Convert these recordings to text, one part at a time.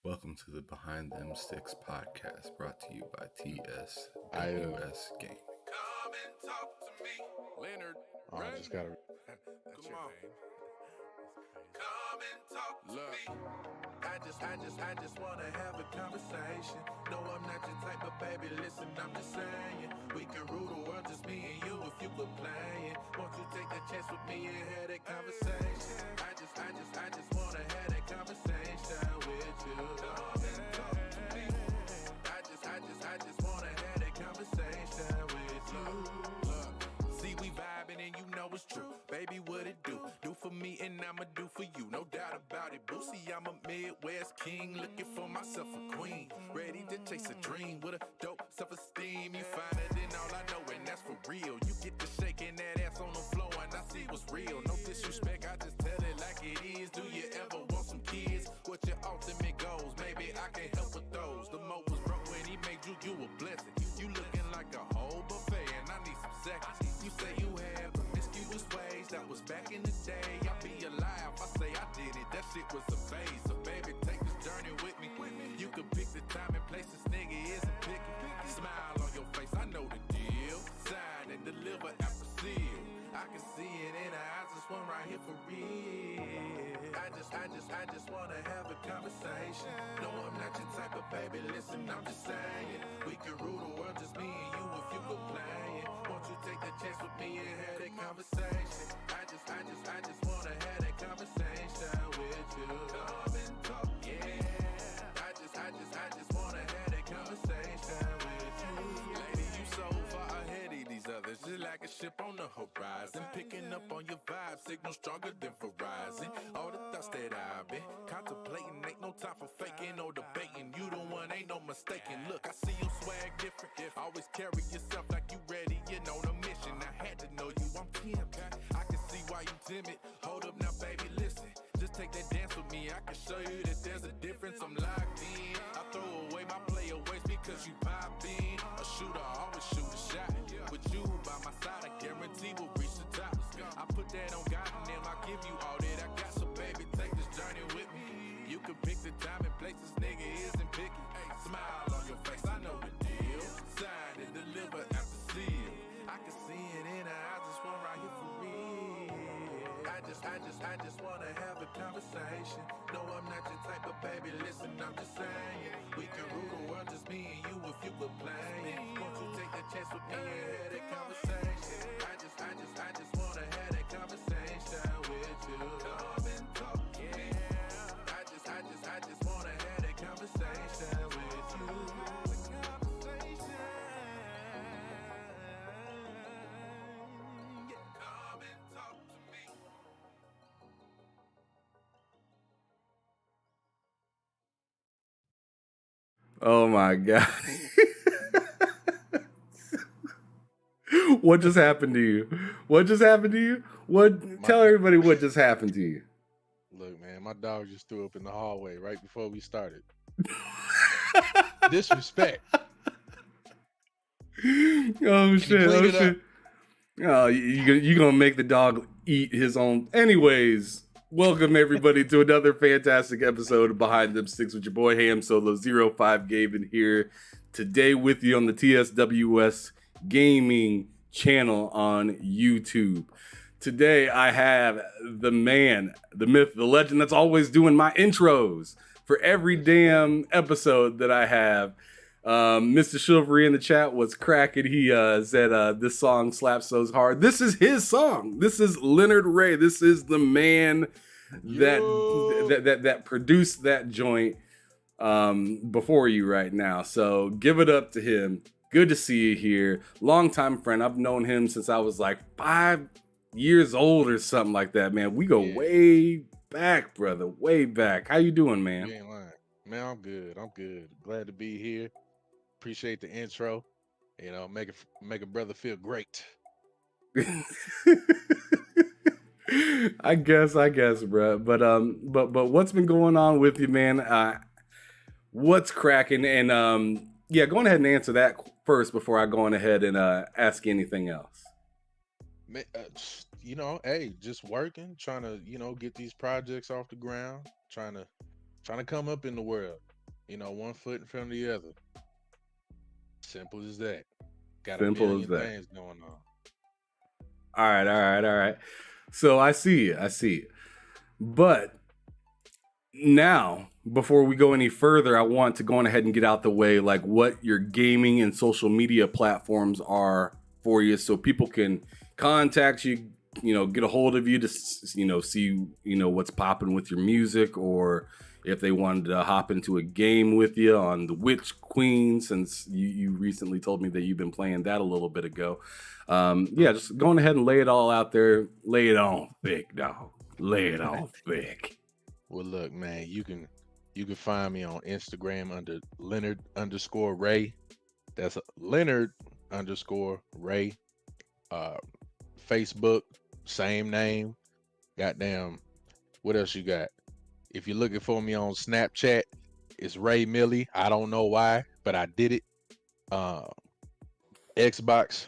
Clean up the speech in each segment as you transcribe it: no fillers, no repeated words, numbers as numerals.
Welcome to the Behind Them Sticks podcast, brought to you by TSWS Gaming. Come and talk to me, Lennard Ray. I just gotta. That's your name. Come and talk to me. I just wanna have a conversation. No, I'm not your type of baby. Listen, I'm just saying we can rule the world, just me and you, if you quit playing. Won't you take the chance with me and have that conversation? I just wanna have that conversation with you. Come and talk to me. I just wanna have that conversation with you. Look, see we vibing and you know it's true. Baby, what it do? Do for me and I'ma do for you. No doubt about it, boo. See, I'm a Midwest king, looking for myself a queen. Ready to chase a dream with a dope self-esteem. You find it in all I know, and that's for real. You get to shaking that ass on the floor, and I see what's real. No disrespect, I just tell it like it is. Do you ever want some kids? What your ultimate goals? Maybe I can help with those. The mo was broke when he made you a blessing. You looking like a whole buffet, and I need some seconds. You say you had promiscuous ways, that was back in the day. I'll be alive, I say I did it. That shit was a phase. So baby, take this journey with me. You can pick the time and place, this nigga isn't picky. Smile on your face, I know the deal. Sign and deliver after seal. I can see it in her eyes, this one right here for real. I just wanna have a conversation. No, I'm not your type of baby, listen, I'm just saying we can rule the world, just me and you, if you quit playing. Won't you take the chance with me and have that conversation? I just wanna have that conversation with you. Come and talk, yeah. I just wanna have that conversation with you. Lady, you so far ahead of these others, just like a ship on the horizon. Picking up on your vibe, signal stronger than Verizon. All the thoughts that I've been contemplating, ain't no time for faking or debating. You the one, ain't no mistaking. Look, I see you swag different. Always carry yourself like you ready, you know the mission. I had to know you, I'm tempted. I can see why you timid. Hold up now, baby, listen. Just take that dance with me, I can show you that there's a difference. I'm locked in. I throw away my playaways because you pop in. A shooter always shoot a shot. With you by my side, I guarantee we'll reach the top. I put that on God and them, I give you all that I got. So baby, take this journey with me. You can pick the time and place, this nigga isn't picky. Smile on your face, I know the deal. Sign and deliver after seal. I can see it in her eyes, this one right here for real. I just wanna have a conversation. No, I'm not your type of baby, listen, I'm just saying we can rule the world, just me and you, if you quit playing. Won't you take the chance with me and have that conversation? I just wanna have that conversation with you. Come and talk, yeah. I just wanna have that conversation with you. Come and talk to me. Oh my God. What just happened to you? What just happened to you? Tell everybody what just happened to you. Look, man, my dog just threw up in the hallway right before we started. Disrespect. Oh shit! Oh shit! Oh, you gonna make the dog eat his own? Anyways, welcome everybody to another fantastic episode of Behind Them Sticks with your boy Ham Solo 05 Gavin here today with you on the TSWS Gaming channel on YouTube. Today I have the man, the myth, the legend that's always doing my intros for every damn episode that I have. Mr. Chivalry in the chat was cracking. He said this song slaps so hard. This is his song. This is Lennard Ray. This is the man that produced that joint before you right now. So give it up to him. Good to see you here. Longtime friend. I've known him since I was like 5 years old or something like that, man. We go way back, brother. Way back. How you doing, man? You ain't lying. Man, I'm good. I'm good. Glad to be here. Appreciate the intro. You know, make a brother feel great. I guess, bro. But what's been going on with you, man? What's cracking? And yeah, go ahead and answer that first before I go on ahead and ask you anything else. Man, you know, hey, just working, trying to, you know, get these projects off the ground, trying to come up in the world. one foot in front of the other. Simple as that. Got a Simple as million that. things going on. All right. So I see. But now, before we go any further, I want to go on ahead and get out the way, like what your gaming and social media platforms are for you, so people can contact you, get a hold of you to, see, what's popping with your music, or if they wanted to hop into a game with you on the Witch Queen, since you recently told me that you've been playing that a little bit ago. Just going ahead and lay it all out there. Lay it on thick, dog. Lay it on thick. Well, look, man, you can find me on Instagram under Lennard_Ray. That's Lennard_Ray. Facebook, same name. Goddamn, what else you got? If you're looking for me on Snapchat, it's Ray Millie. I don't know why, but I did it. Xbox.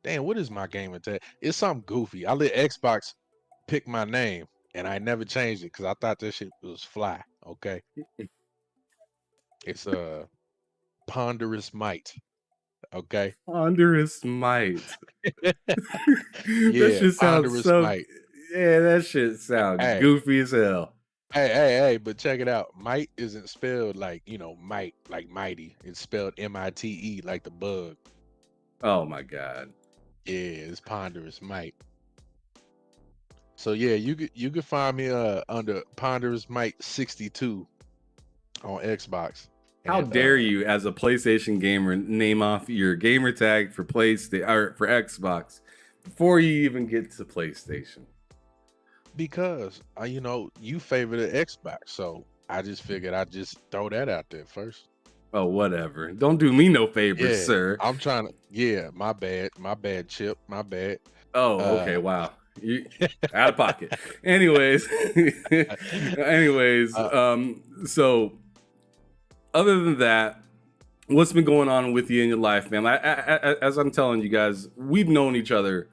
Damn, what is my gamer tag? It's something goofy. I let Xbox pick my name, and I never changed it because I thought this shit was fly. Okay. It's Ponderous Might. Okay. Ponderous Might. Yeah, That shit sounds Ponderous so. Might. Yeah, that shit sounds Hey. goofy as hell. Hey, but check it out. Might isn't spelled like, might, like mighty. It's spelled MITE, like the bug. Oh my god. Yeah, it's Ponderous Might. So yeah, you could find me under Ponderous Might 62 on Xbox. How And, dare you, as a PlayStation gamer, name off your gamer tag for PlayStation or for Xbox before you even get to PlayStation? Because you favor the Xbox, so I just figured I'd just throw that out there first. Oh, whatever. Don't do me no favors, Yeah, sir. I'm trying to. Yeah, my bad, Chip, my bad. Oh, okay. Wow. You out of pocket. Anyways, so other than that, what's been going on with you in your life, man? As I'm telling you guys, we've known each other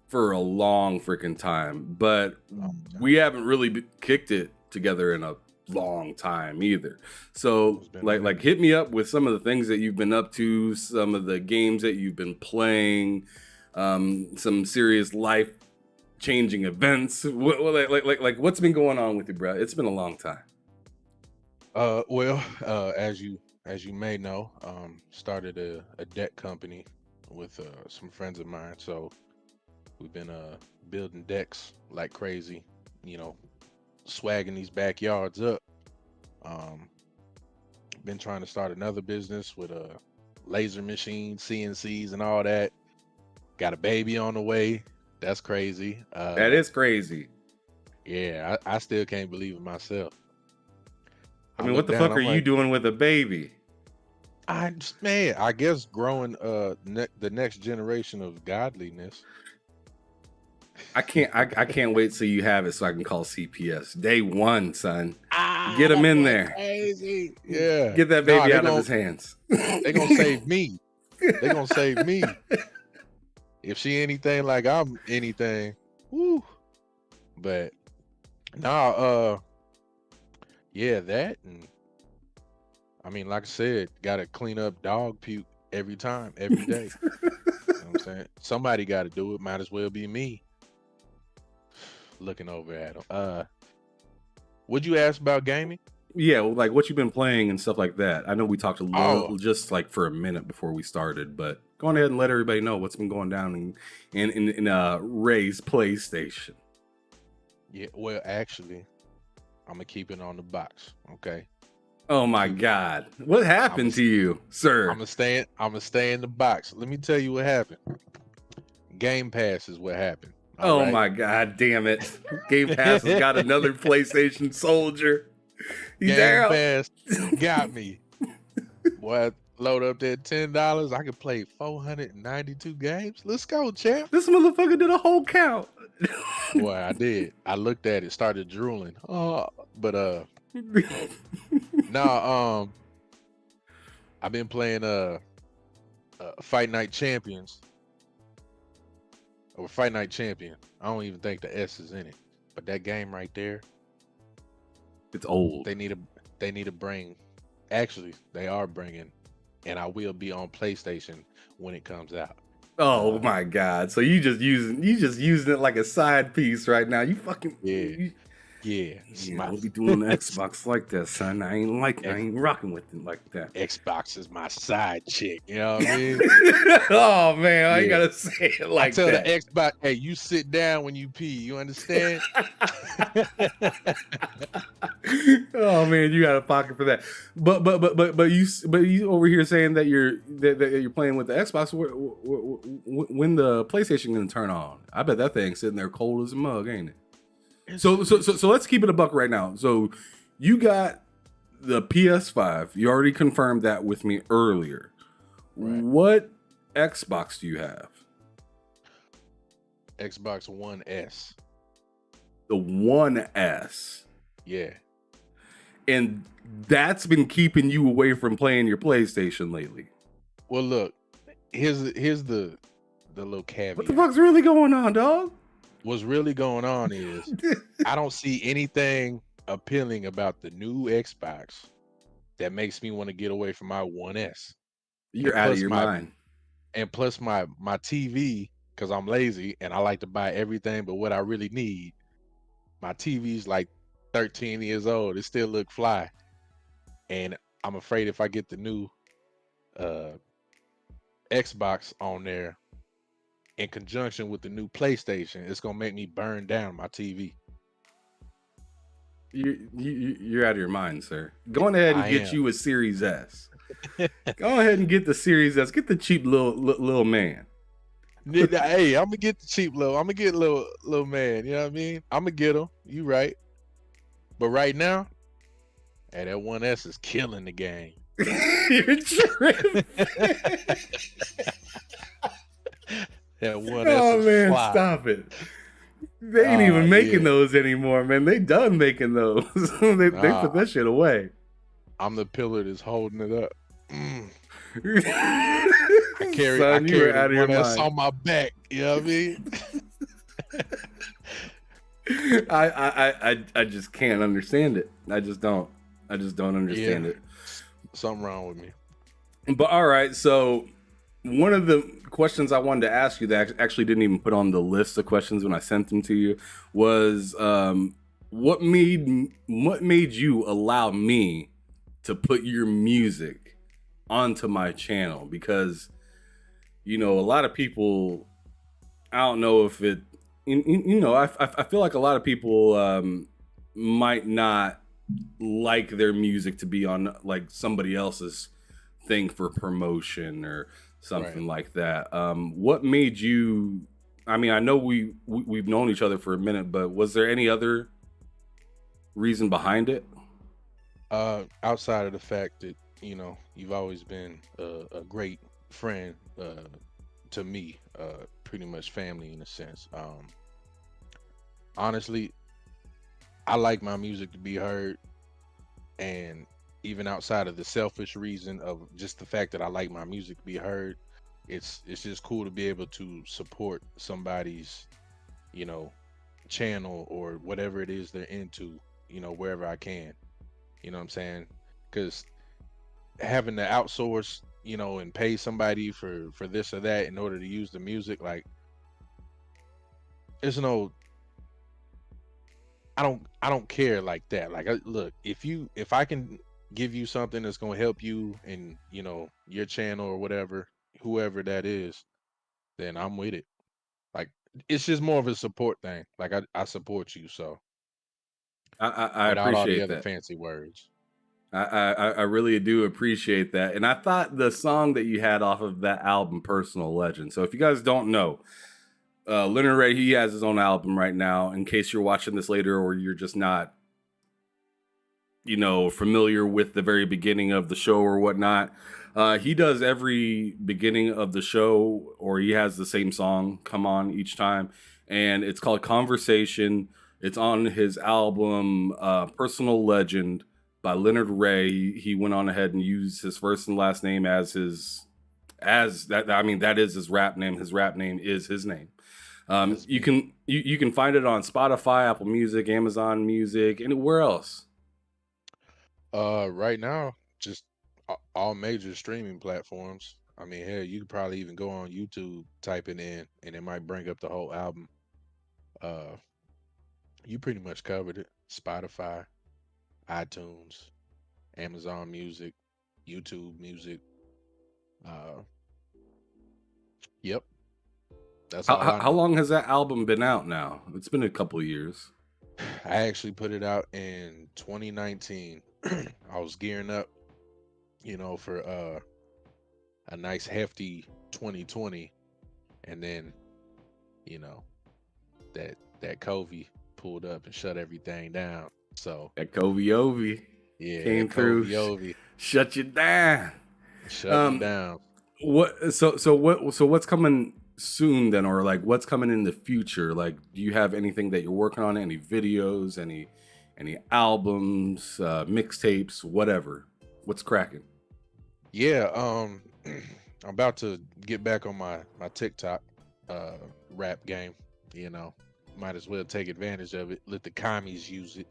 for a long freaking time, but we haven't really kicked it together in a long time either. So like hit me up with some of the things that you've been up to, some of the games that you've been playing, some serious life changing events. Like what's been going on with you, bro? It's been a long time. Well, as you may know, started a deck company with some friends of mine. So we've been building decks like crazy, swagging these backyards up. Been trying to start another business with a laser machine, CNCs, and all that. Got a baby on the way. That's crazy. That is crazy. Yeah, I still can't believe it myself. I mean, what the fuck are you doing with a baby? I guess growing the next generation of godliness. I can't wait till you have it so I can call CPS. Day one, son. Get him in there. Crazy. Yeah. Get that baby out of his hands. They're gonna save me. They're gonna save me. If she anything like I'm anything, woo. But nah, yeah, that, and I mean, like I said, gotta clean up dog puke every day. You know what I'm saying? Somebody gotta do it. Might as well be me. Looking over at him. Would you ask about gaming? Yeah, well, like what you've been playing and stuff like that. I know we talked a little, just like for a minute before we started, but go on ahead and let everybody know what's been going down in Ray's PlayStation. Yeah, well, actually, I'm gonna keep it on the box, okay? Oh my God, what happened to you, sir? I'm gonna stay in the box. Let me tell you what happened. Game Pass is what happened. Oh my God, damn it! Game Pass has got another PlayStation soldier. Game Pass got me. Boy, I load up that $10. I could play 492 games. Let's go, champ. This motherfucker did a whole count. Boy, I did. I looked at it, started drooling. But now I've been playing Fight Night Champions. Or Fight Night Champion. I don't even think the S is in it. But that game right there, it's old. They need to bring Actually, they are bringing, and I will be on PlayStation when it comes out. Oh my God! So you just using it like a side piece right now. You fucking Yeah, yeah. We'll be doing the Xbox like that, son. I ain't rocking with it like that. Xbox is my side chick. You know what I mean? Oh man, I ain't Yeah. gotta say it like I tell that. the Xbox, hey, you sit down when you pee. You understand? Oh man, you got a pocket for that. But you over here saying that you're playing with the Xbox. When the PlayStation gonna turn on? I bet that thing's sitting there cold as a mug, ain't it? So let's keep it a buck right now. So you got the PS5. You already confirmed that with me earlier. Right. What Xbox do you have? Xbox One S. The One S. Yeah. And that's been keeping you away from playing your PlayStation lately. Well, look, here's the little caveat. What the fuck's really going on, dog? What's really going on is I don't see anything appealing about the new Xbox that makes me want to get away from my One S. You're out of your mind. And plus my TV, because I'm lazy and I like to buy everything but what I really need. My TV's like 13 years old. It still look fly. And I'm afraid if I get the new Xbox on there in conjunction with the new PlayStation, it's gonna make me burn down my TV. You're out of your mind, sir. Go ahead and get you a Series S. Go ahead and get the Series S. Get the cheap little man. Hey, I'm gonna get the cheap little. I'm gonna get little man. You know what I mean? I'm gonna get him. You right? But right now, hey, that One S is killing the game. You're tripping. That One S. Oh is man, fly. stop it. They ain't even making those anymore, man. They done making those. they put that shit away. I'm the pillar that's holding it up. I carry out of your mind. That's on my back. You know what I mean? I just can't understand it. I just don't understand it. Something wrong with me. But all right, so one of the questions I wanted to ask you that I actually didn't even put on the list of questions when I sent them to you was what made you allow me to put your music onto my channel? Because a lot of people, I don't know if it, I feel like a lot of people might not like their music to be on like somebody else's thing for promotion or something like that. What made you? I mean, I know we've known each other for a minute, but was there any other reason behind it? Outside of the fact that you've always been a great friend to me, pretty much family in a sense. Honestly, I like my music to be heard, and even outside of the selfish reason of just the fact that I like my music to be heard, it's just cool to be able to support somebody's, channel or whatever it is they're into, wherever I can. You know what I'm saying? Because having to outsource, and pay somebody for this or that in order to use the music, like, there's no. I don't care like that. Like, look, if I can give you something that's gonna help you in your channel or whatever, whoever that is, then I'm with it. Like, it's just more of a support thing. Like, I support you, so I without all the appreciate other that. fancy words. I really do appreciate that. And I thought the song that you had off of that album, Personal Legend. So if you guys don't know, Lennard Ray, he has his own album right now, in case you're watching this later or you're just not, familiar with the very beginning of the show or whatnot. He does every beginning of the show, or he has the same song come on each time. And it's called Conversation. It's on his album, Personal Legend by Lennard Ray. He went on ahead and used his first and last name that is his rap name. His rap name is his name. You can find it on Spotify, Apple Music, Amazon Music, anywhere else. Right now just all major streaming platforms. I mean, hell, you could probably even go on YouTube, type it in, and it might bring up the whole album. Uh, you pretty much covered it. Spotify, iTunes, Amazon Music, YouTube Music. Uh, yep, that's all I How know. long has that album been out now? It's been a couple years. I actually put it out in 2019. I was gearing up, for a nice hefty 2020, and then, you know, that COVID pulled up and shut everything down. So That Kobe yeah, came that through, COVID shut you down. shut me Um, down. what's coming soon then, or like what's coming in the future? Like, do you have anything that you're working on? Any videos? Any albums? Mixtapes? Whatever. What's cracking? Yeah, I'm about to get back on my TikTok rap game. You know, might as well take advantage of it. Let the commies use it.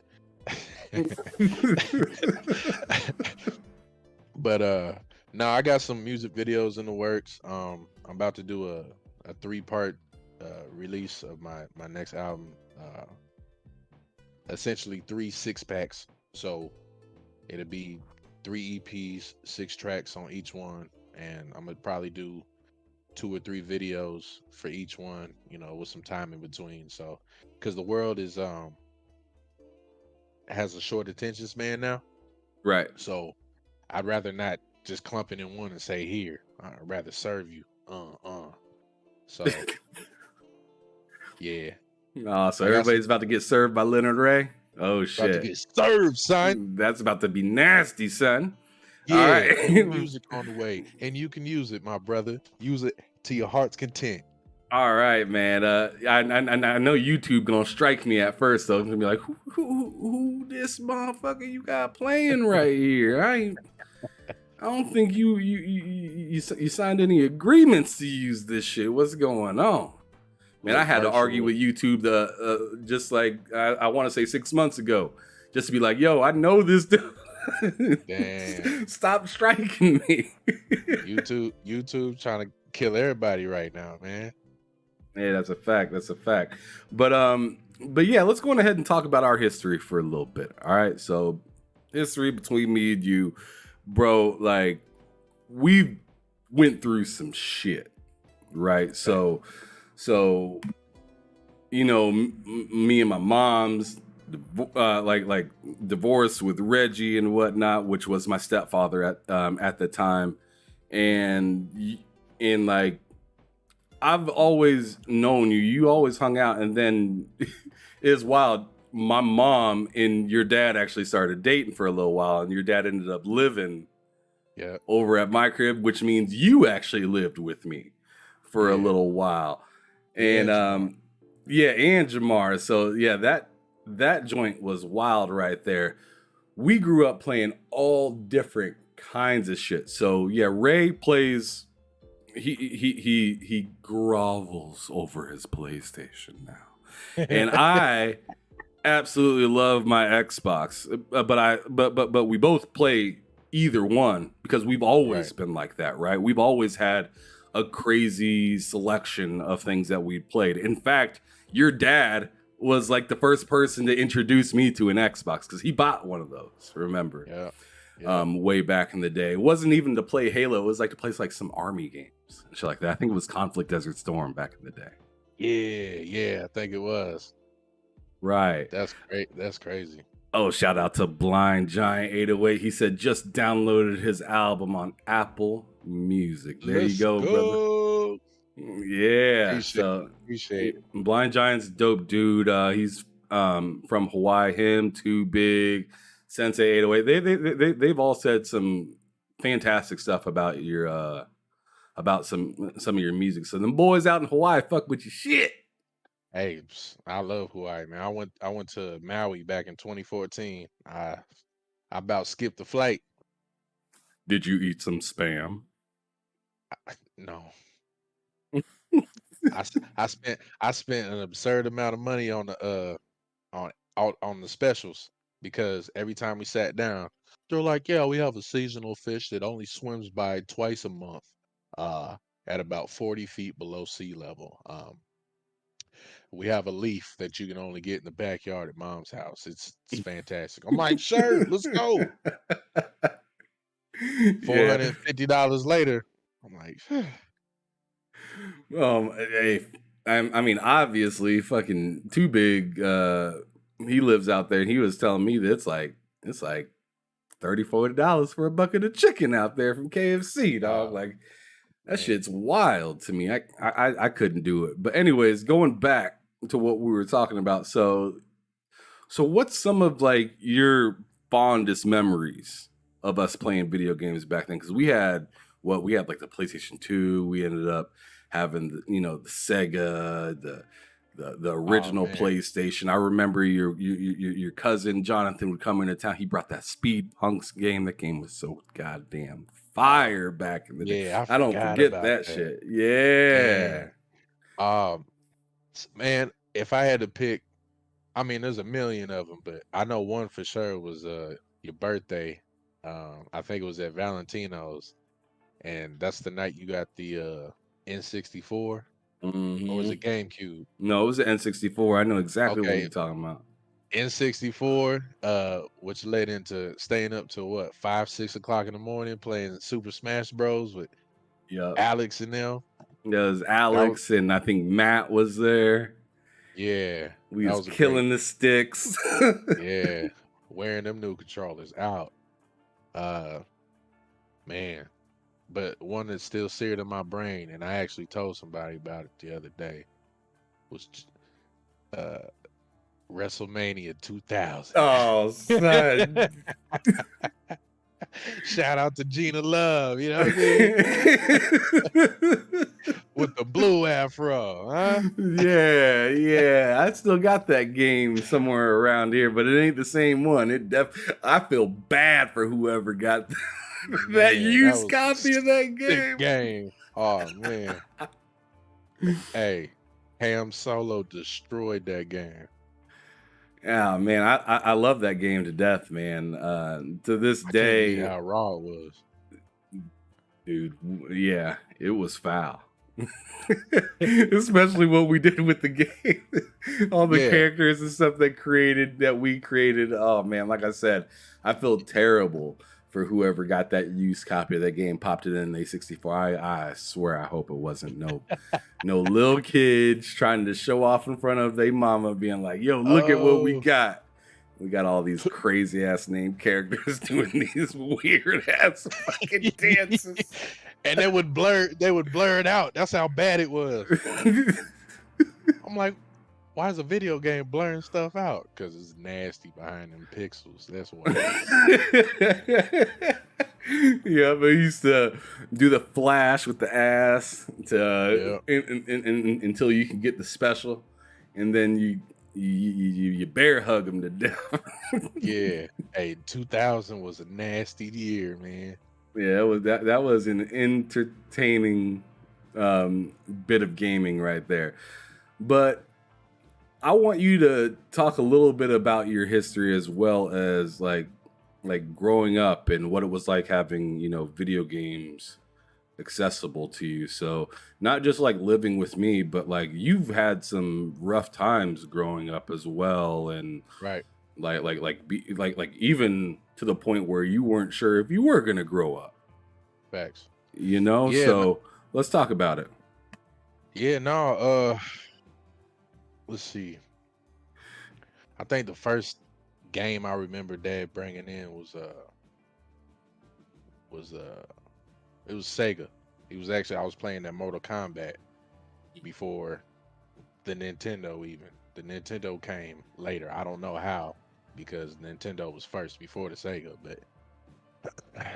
But no, I got some music videos in the works. I'm about to do a 3-part release of my next album. Essentially 3 6-packs. So it'll be 3 EPs, 6 tracks on each one, and I'm gonna probably do 2 or 3 videos for each one, with some time in between. So, because the world has a short attention span now, Right. so I'd rather not just clump it in one and say here. I'd rather serve you. So yeah, So I got everybody's about to get served by Lennard Ray. Oh about to shit. get served, son. That's about to be nasty, son. All Yeah, right. new music on the way, and you can use it, my brother. Use it to your heart's content. All right, man. I know YouTube gonna strike me at first, though. It's gonna be like, who this motherfucker you got playing right here? I don't think you signed any agreements to use this shit. What's going on? Man, I had to argue with YouTube just like I want to say 6 months ago, just to be like, yo, I know this dude. Damn. Stop striking me. YouTube trying to kill everybody right now, man. Yeah, that's a fact. That's a fact. But yeah, let's go on ahead and talk about our history for a little bit. All right. So history between me and you, bro, like we went through some shit, right? So me and my mom's like divorced with Reggie and whatnot, which was my stepfather at the time, and like I've always known you. You always hung out, and then it's wild. My mom and your dad actually started dating for a little while, and your dad ended up living over at my crib, which means you actually lived with me for a little while. And and Jamar. So yeah, that joint was wild right there. We grew up playing all different kinds of shit. So yeah, Ray plays. He grovels over his PlayStation now, and I absolutely love my Xbox. But we both play either one because we've always been like that, right? We've always had a crazy selection of things that we played. In fact, your dad was like the first person to introduce me to an Xbox because he bought one of those. Remember? Yeah. Way back in the day. It wasn't even to play Halo. It was like to play like some army games and shit like that. I think it was Conflict Desert Storm back in the day. Yeah, I think it was. Right. That's great. That's crazy. Oh, shout out to Blind Giant 808. He said just downloaded his album on Apple Music. There you go, brother. Yeah. Appreciate it. Blind Giant's a dope dude. He's from Hawaii. Him, Too Big, Sensei 808. They've all said some fantastic stuff about your about some of your music. So them boys out in Hawaii fuck with your shit. Hey, I love Hawaii, man. I went to Maui back in 2014. I about skipped the flight. Did you eat some spam? No. I spent an absurd amount of money on the specials because every time we sat down, They're like, yeah, we have a seasonal fish that only swims by twice a month, uh, at about 40 feet below sea level. We have a leaf that you can only get in the backyard at mom's house. It's fantastic. I'm like, sure, let's go. Yeah. $450 later. I'm like, Hey, I mean, obviously, fucking Too Big. He lives out there, and he was telling me that it's like $30-$40 for a bucket of chicken out there from KFC, dog. Like that man. shit's wild to me. I couldn't do it. But anyways, going back to what we were talking about. So what's some of like your fondest memories of us playing video games back then? Because we had like the PlayStation 2. We ended up having the Sega, the original man. PlayStation. I remember your cousin Jonathan would come into town. He brought that Speed Punks game. That game was so goddamn fire back in the day. Yeah, I don't forgot forget about that that. shit. Yeah. Man, if I had to pick, I mean, there's a million of them, but I know one for sure was your birthday. I think it was at Valentino's, and that's the night you got the N64, or was it GameCube? No, it was an N64. I know exactly what Okay, you're talking about. N64, which led into staying up till what, 5, 6 o'clock in the morning playing Super Smash Bros. With Yep. Alex and them. There was Alex and I think Matt was there. Yeah, We that was was a killing the sticks. yeah, wearing them new controllers out. Man, but one that's still seared in my brain, and I actually told somebody about it the other day, was uh WrestleMania 2000. Oh, son. Shout out to Gina Love, you know what I mean? With the blue afro, huh? Yeah. I still got that game somewhere around here, but it ain't the same one. I feel bad for whoever got that Man, used that was a copy of that sick game. game. Oh man. Hey, Ham Solo destroyed that game. Yeah, man, I love that game to death, man. To this I can't day, believe how raw it was. dude, yeah, it was foul. Especially what we did with the game. All the Yeah. characters and stuff that we created. Oh man, like I said, I feel terrible for whoever got that used copy of that game, popped it in the A64. I swear I hope it wasn't no little kids trying to show off in front of their mama being like, yo, look at what we Oh. got. We got all these crazy ass named characters doing these weird ass fucking dances. And they would blur it out. That's how bad it was. I'm like, why is a video game blurring stuff out? Because it's nasty behind them pixels. That's why. Yeah, but he used to do the flash with the ass until you can get the special, and then you bear hug him to death. Yeah. Hey, 2000 was a nasty year, man. Yeah, that was an entertaining bit of gaming right there. But I want you to talk a little bit about your history as well as like growing up and what it was like having, video games accessible to you. So not just like living with me, but like you've had some rough times growing up as well, and Right. like even to the point where you weren't sure if you were gonna grow up. Facts. Yeah, so let's talk about it. Yeah, no, let's see. I think the first game I remember Dad bringing in was it was Sega. I was playing that Mortal Kombat before the Nintendo even. The Nintendo came later. I don't know how, because Nintendo was first before the Sega, but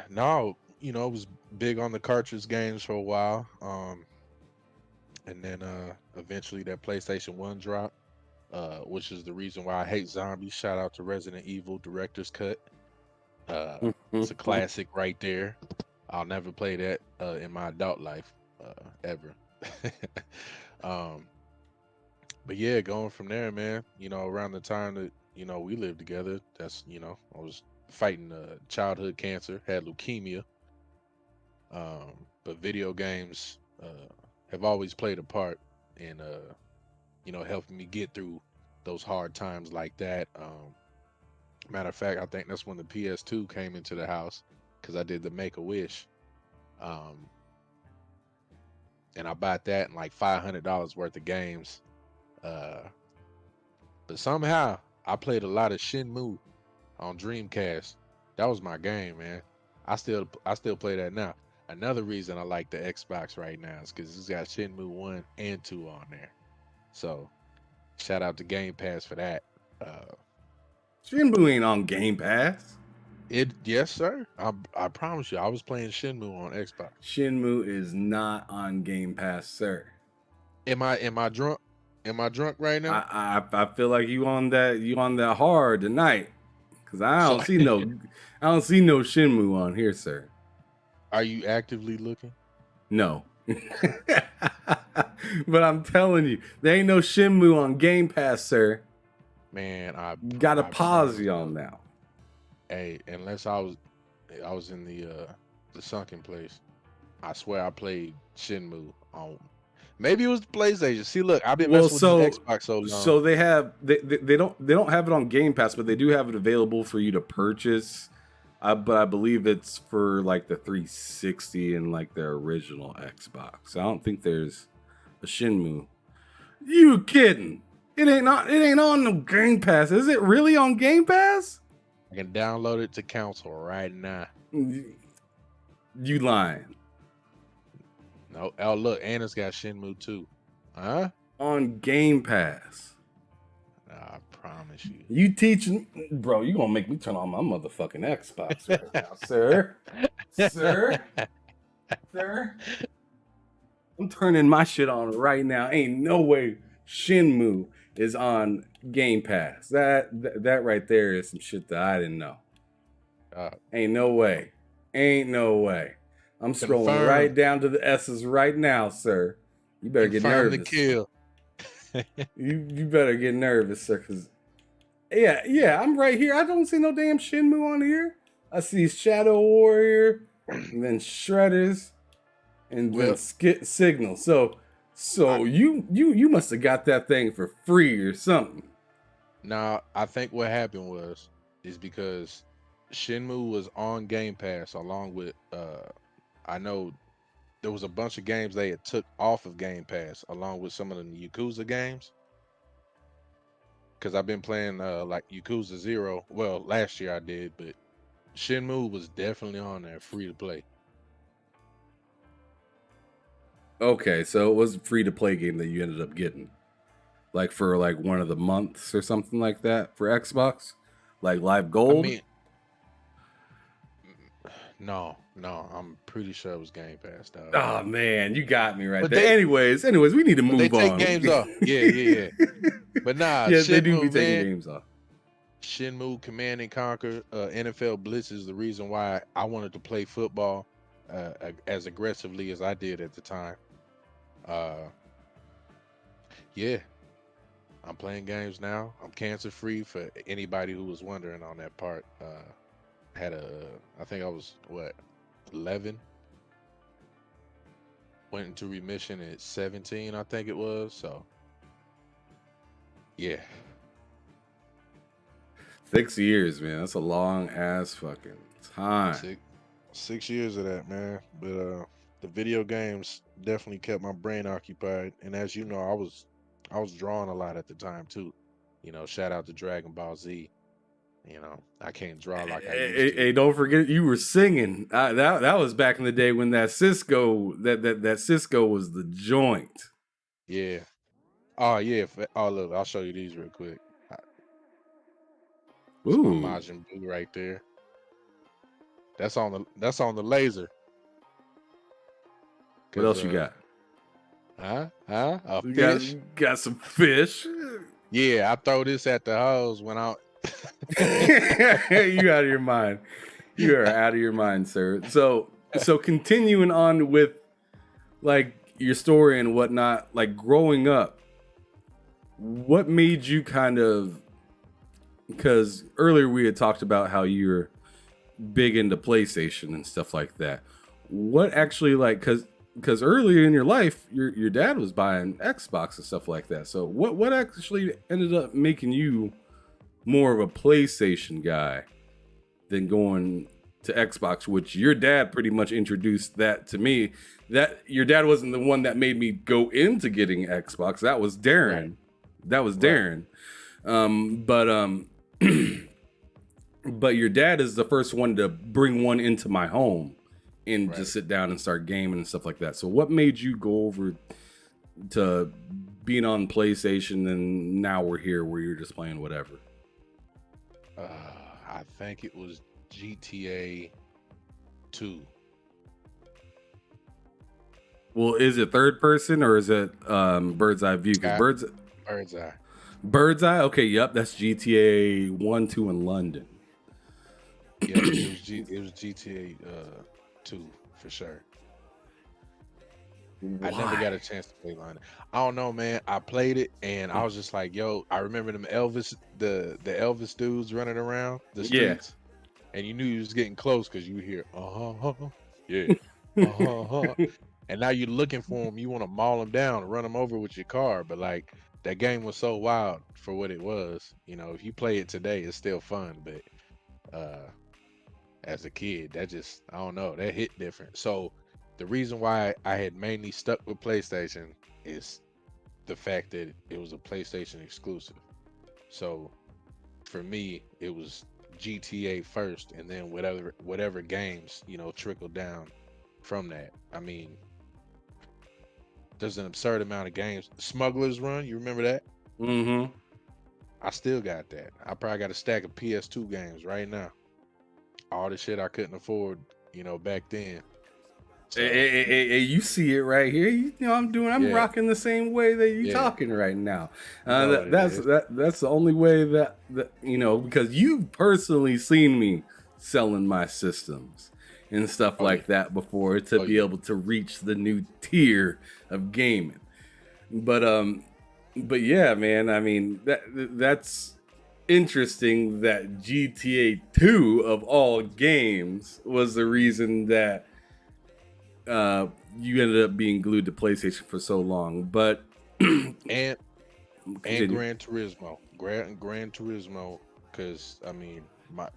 no, it was big on the cartridge games for a while. And then eventually that PlayStation 1 dropped, which is the reason why I hate zombies. Shout out to Resident Evil Director's Cut. It's a classic right there. I'll never play that in my adult life ever. But yeah, going from there, man, around the time that, we lived together, that's, I was fighting childhood cancer, had leukemia. But video games have always played a part in helping me get through those hard times like that. Matter of fact, I think that's when the PS2 came into the house because I did the Make-A-Wish. And I bought that and like $500 worth of games. But somehow I played a lot of Shenmue on Dreamcast. That was my game, man. I still play that now. Another reason I like the Xbox right now is because it's got Shenmue 1 and 2 on there. So shout out to Game Pass for that. Shenmue ain't on Game Pass. Yes, sir. I promise you, I was playing Shenmue on Xbox. Shenmue is not on Game Pass, sir. Am I drunk? Am I drunk right now? I feel like you on that hard tonight. Cause I don't see no Shenmue on here, sir. Are you actively looking? No. But I'm telling you, there ain't no Shenmue on Game Pass, sir. Man, I gotta pause you on now. Hey, unless I was in the sunken place. I swear I played Shenmue on. Maybe it was the PlayStation. See, look, I've been messing with the Xbox so long. So they don't have it on Game Pass, but they do have it available for you to purchase. But I believe it's for like the 360 and like their original Xbox. I don't think there's a Shenmue. You kidding? It ain't on no Game Pass. Is it really on Game Pass? I can download it to console right now. You lying? No. Oh, look, Anna's got Shenmue 2. Huh? On Game Pass. I promise you. You teaching, bro? You gonna make me turn on my motherfucking Xbox right now, sir? Sir? I'm turning my shit on right now. Ain't no way Shenmue is on Game Pass. That right there is some shit that I didn't know. Ain't no way. I'm scrolling right down to the S's right now, sir. You better get nervous. The kill. you better get nervous, sir. Cause yeah, I'm right here. I don't see no damn Shenmue on here. I see Shadow Warrior, and then Shredders, and then Signal. So you must have got that thing for free or something. Now, I think what happened is because Shenmue was on Game Pass along with I know there was a bunch of games they had took off of Game Pass along with some of the Yakuza games. Because I've been playing like Yakuza 0. Well, last year I did, but Shenmue was definitely on there, free to play. Okay, so it was a free to play game that you ended up getting, like for like one of the months or something like that for Xbox, like Live Gold. I mean, no, I'm pretty sure it was Game Pass, dog. Oh man, you got me right there. Anyways, we need to move on. They take games off. Yeah. But nah, yeah, Shenmue, they do be taking games off. Shenmue, Command and Conquer, NFL Blitz is the reason why I wanted to play football as aggressively as I did at the time. Yeah, I'm playing games now. I'm cancer free for anybody who was wondering on that part. I think I was 11. Went into remission at 17, I think it was. So, yeah. 6 years, man. That's a long ass fucking time. 6 years of that, man. But the video games definitely kept my brain occupied. And as you know, I was drawing a lot at the time too. You know, shout out to Dragon Ball Z. You know, I can't draw like I used to. Hey, don't forget you were singing. That was back in the day when that Cisco that Cisco was the joint. Yeah. Oh yeah. Oh look, I'll show you these real quick. Ooh, Majin Buu right there. That's on the laser. What else you got? A You fish? got some fish. Yeah, I throw this at the hose when I. You out of your mind. You are out of your mind, sir. So continuing on with like your story and whatnot, like growing up, what made you kind of, because earlier we had talked about how you're big into PlayStation and stuff like that. What actually like because earlier in your life, your dad was buying Xbox and stuff like that. So what actually ended up making you more of a PlayStation guy than going to Xbox, which your dad pretty much introduced that to me. That your dad wasn't the one that made me go into getting Xbox. That was Darren. Right. That was Darren. Right. But your dad is the first one to bring one into my home and just sit down and start gaming and stuff like that. So what made you go over to being on PlayStation and now we're here where you're just playing whatever? I think it was GTA 2. Well, is it third person or is it bird's eye view? Bird's eye. Bird's eye? Okay, yep, that's GTA 1, 2 in London. Yeah, it was GTA 2 for sure. Why? I never got a chance to play London. I don't know, man. I played it and I was just like, yo, I remember them Elvis, the Elvis dudes running around the streets. And you knew you was getting close because you hear, yeah, and now you're looking for them. You want to maul them down, run them over with your car. But like that game was so wild for what it was. You know, if you play it today, it's still fun. But as a kid, that just, I don't know, that hit different. So the reason why I had mainly stuck with PlayStation is the fact that it was a PlayStation exclusive. So for me, it was GTA first, and then whatever games, you know, trickled down from that. I mean, there's an absurd amount of games. Smuggler's Run, you remember that? Mm-hmm. I still got that. I probably got a stack of PS2 games right now. All the shit I couldn't afford, you know, back then. So, hey, you see it right here. You know, I'm rocking the same way that you're talking right now. That's the only way that you know, because you've personally seen me selling my systems and stuff like that before to be able to reach the new tier of gaming. But yeah, man. I mean, that's interesting that GTA 2 of all games was the reason that you ended up being glued to PlayStation for so long. But and Gran Turismo, because I mean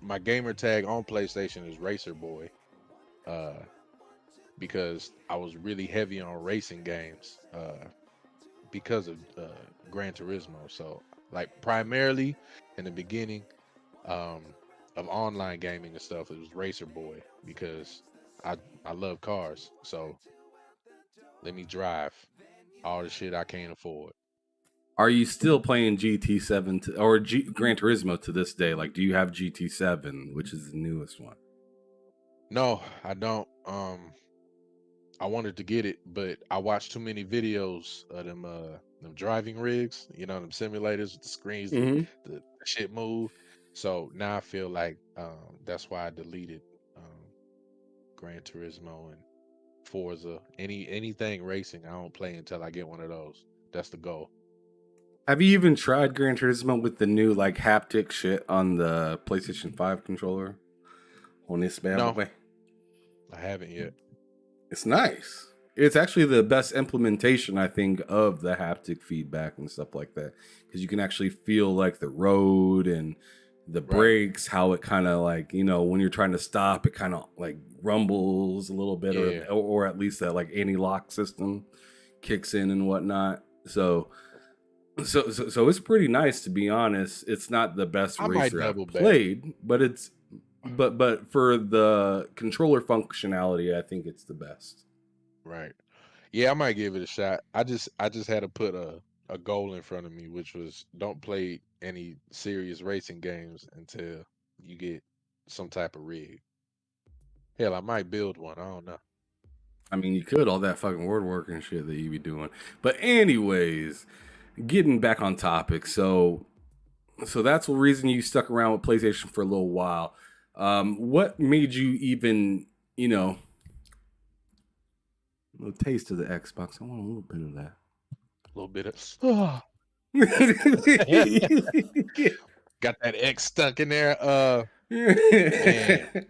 my gamer tag on PlayStation is Racer Boy, because I was really heavy on racing games because of Gran Turismo. So like primarily in the beginning of online gaming and stuff, it was Racer Boy because I love cars. So let me drive all the shit I can't afford. Are you still playing GT7 or Gran Turismo to this day? Like, do you have GT7, which is the newest one? No, I don't. I wanted to get it, but I watched too many videos of them driving rigs, you know, them simulators with the screens, the shit move. So now I feel like that's why I deleted Gran Turismo and Forza. Anything racing, I don't play until I get one of those. That's the goal. Have you even tried Gran Turismo with the new like haptic shit on the PlayStation 5 controller? On this bad boy? I haven't yet. It's nice. It's actually the best implementation, I think, of the haptic feedback and stuff like that. Because you can actually feel like the road and the brakes, how it kind of like, you know, when you're trying to stop, it kind of like rumbles a little bit, or at least that like anti-lock system kicks in and whatnot. So it's pretty nice, to be honest. It's not the best racer I've played, but it's but for the controller functionality, I think it's the best. Right. Yeah, I might give it a shot. I just had to put a goal in front of me, which was don't play any serious racing games until you get some type of rig. Hell, I might build one. I don't know. I mean, you could, all that fucking word work and shit that you be doing. But anyways, getting back on topic. So that's the reason you stuck around with PlayStation for a little while. What made you even, you know, a little taste of the Xbox? I want a little bit of that. A little bit of. Got that X stuck in there. Man.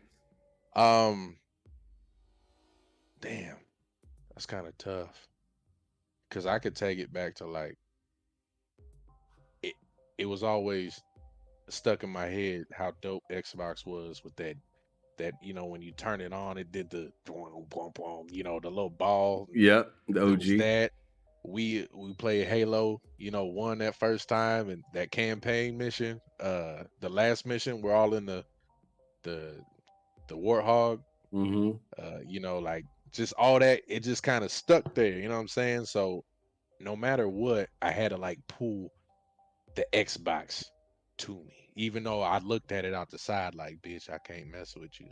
Um, damn, that's kind of tough. Cause I could take it back to like it. It was always stuck in my head how dope Xbox was with that when you turn it on, it did the boom, boom, boom, the little ball. Yep, the There was OG. that. We played Halo, won that first time, and that campaign mission, the last mission, we're all in the the Warthog, Mm-hmm. like just all that, it just kind of stuck there, you know what I'm saying? So no matter what, I had to like pull the Xbox to me, even though I looked at it out the side like, bitch, I can't mess with you.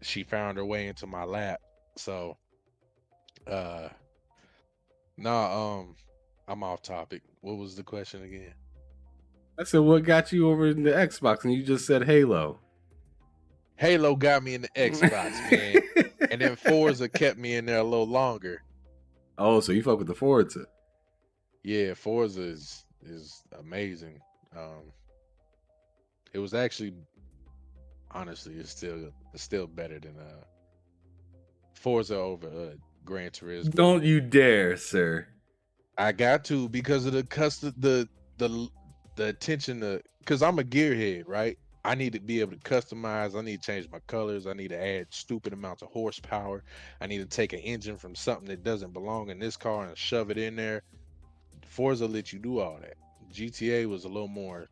She found her way into my lap. So uh I'm off topic. What was the question again? I said, what got you over in the Xbox? And you just said Halo. Halo got me in the Xbox, man. And then Forza kept me in there a little longer. Oh, so you fuck with the Forza. Yeah, Forza is amazing. It was actually, honestly, it's still better than Forza over Gran Turismo. Don't you dare, sir. I got to, because of the custom, the attention to, because I'm a gearhead, right? I need to be able to customize. I need to change my colors. I need to add stupid amounts of horsepower. I need to take an engine from something that doesn't belong in this car and shove it in there. Forza let you do all that. GTA was a little more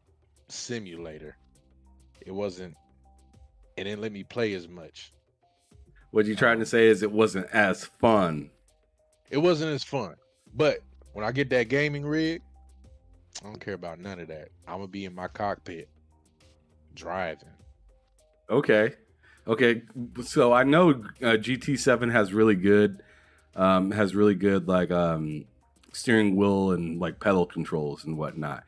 simulator. It didn't let me play as much. What you trying to say is it wasn't as fun. It wasn't as fun. But when I get that gaming rig, I don't care about none of that. I'm gonna be in my cockpit driving. Okay. So I know GT7 has really good like steering wheel and like pedal controls and whatnot.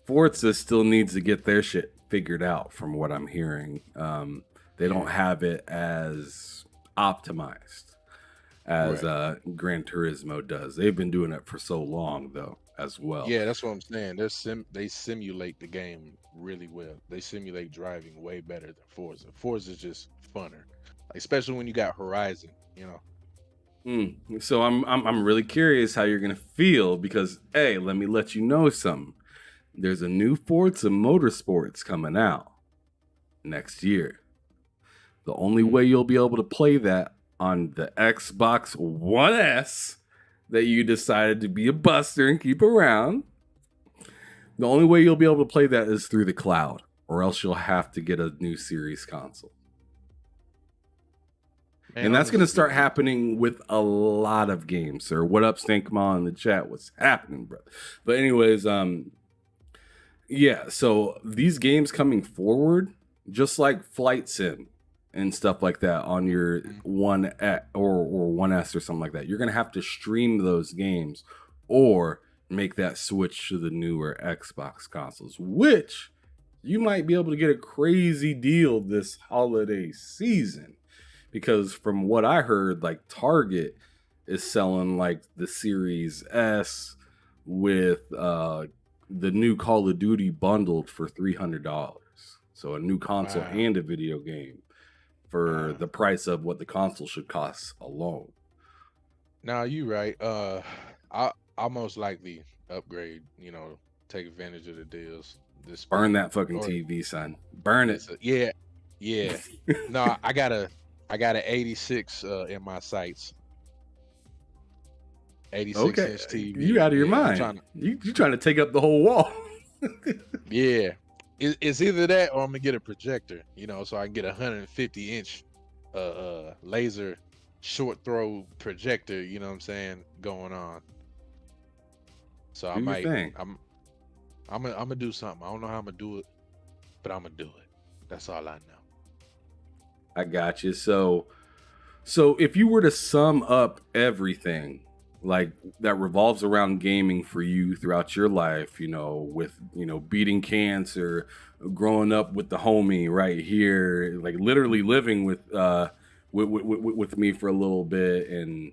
Forza still needs to get their shit figured out from what I'm hearing. They don't have it as optimized as Gran Turismo does. They've been doing it for so long though as well. Yeah, that's what I'm saying. They simulate the game really well. They simulate driving way better than Forza. Forza is just funner, especially when you got Horizon. So I'm really curious how you're gonna feel because let me let you know something. There's a new Forza Motorsports coming out next year. The only way you'll be able to play that on the Xbox One S that you decided to be a buster and keep around, the only way you'll be able to play that is through the cloud, or else you'll have to get a new series console. Man, and that's going to start happening with a lot of games, sir. What up, Stankma in the chat? What's happening, bro? But anyways, yeah, so these games coming forward, just like Flight Sim and stuff like that on your One or One S or something like that, you're going to have to stream those games or make that switch to the newer Xbox consoles, which you might be able to get a crazy deal this holiday season. Because from what I heard, like Target is selling like the Series S with the new Call of Duty bundled for $300. So a new console and a video game for the price of what the console should cost alone. Now you right. I'll most likely upgrade. Take advantage of the deals. Burn that fucking TV, son. Burn it. Yeah. No, I got an 86 in my sights. 86-inch TV. You out of your mind. You trying to take up the whole wall. Yeah. It's either that or I'm gonna get a projector, so I can get a 150-inch laser short throw projector, you know what I'm saying, going on. So I'm gonna do something. I don't know how I'm gonna do it, but I'm gonna do it. That's all I know. I got you. So if you were to sum up everything like that revolves around gaming for you throughout your life, with beating cancer, growing up with the homie right here, like literally living with me for a little bit, and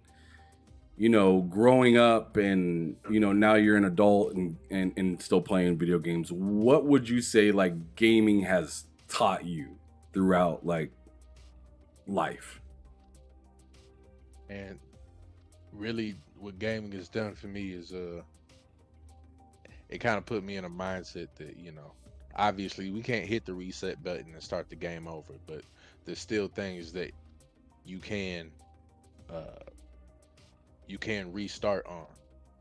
growing up, and now you're an adult and still playing video games, what would you say like gaming has taught you throughout like life? And really, what gaming has done for me is it kind of put me in a mindset that, obviously we can't hit the reset button and start the game over, but there's still things that you can uh restart on.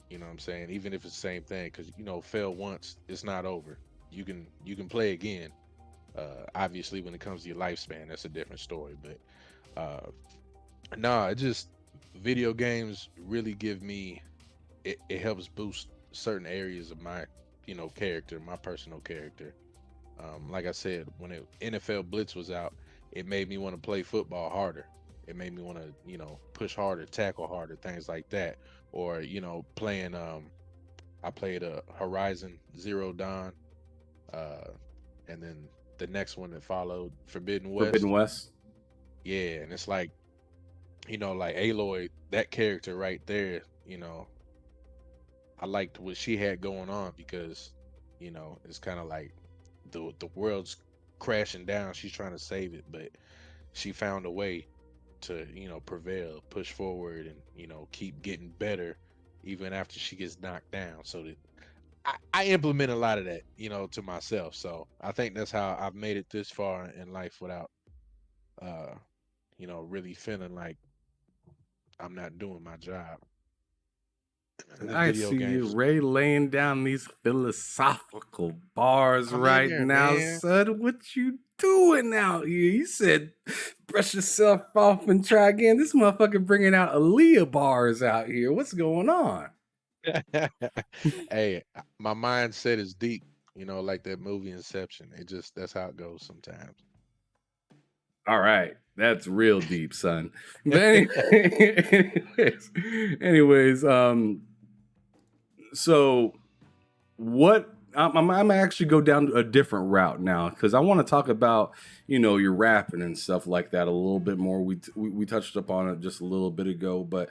You know what I'm saying? Even if it's the same thing, because fail once, it's not over. You can play again. Obviously, when it comes to your lifespan, that's a different story. But it just video games really give me it helps boost certain areas of my character, my personal character. Like I said, when NFL Blitz was out, it made me want to play football harder. It made me want to, push harder, tackle harder, things like that. Or, playing I played Horizon Zero Dawn, uh and then the next one that followed, Forbidden Forbidden West. West. Yeah, and it's like, like Aloy, that character right there, I liked what she had going on because, it's kind of like the world's crashing down. She's trying to save it, but she found a way to, prevail, push forward, and, keep getting better even after she gets knocked down. So that I implement a lot of that, to myself. So I think that's how I've made it this far in life without, uh, really feeling like I'm not doing my job. And the I video see you, games, Ray, laying down these philosophical bars I'm in right there, now, man. son. What you doing out here? You said brush yourself off and try again. This motherfucker bringing out Aaliyah bars out here. What's going on? Hey, my mindset is deep, like that movie Inception. That's how it goes sometimes. All right, that's real deep, son. But anyways, so what I'm actually go down a different route now because I want to talk about your rapping and stuff like that a little bit more. We touched upon it just a little bit ago, but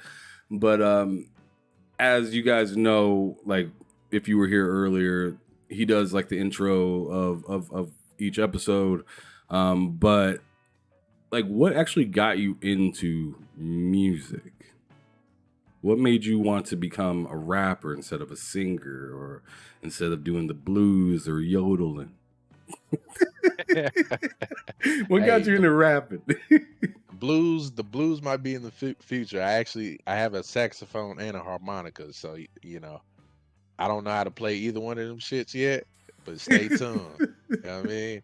as you guys know, like if you were here earlier, he does like the intro of each episode. But like, what actually got you into music? What made you want to become a rapper instead of a singer, or instead of doing the blues or yodeling? What got Hey, you the into rapping? blues might be in the future. I have a saxophone and a harmonica, so I don't know how to play either one of them shits yet, but stay tuned. You know what I mean?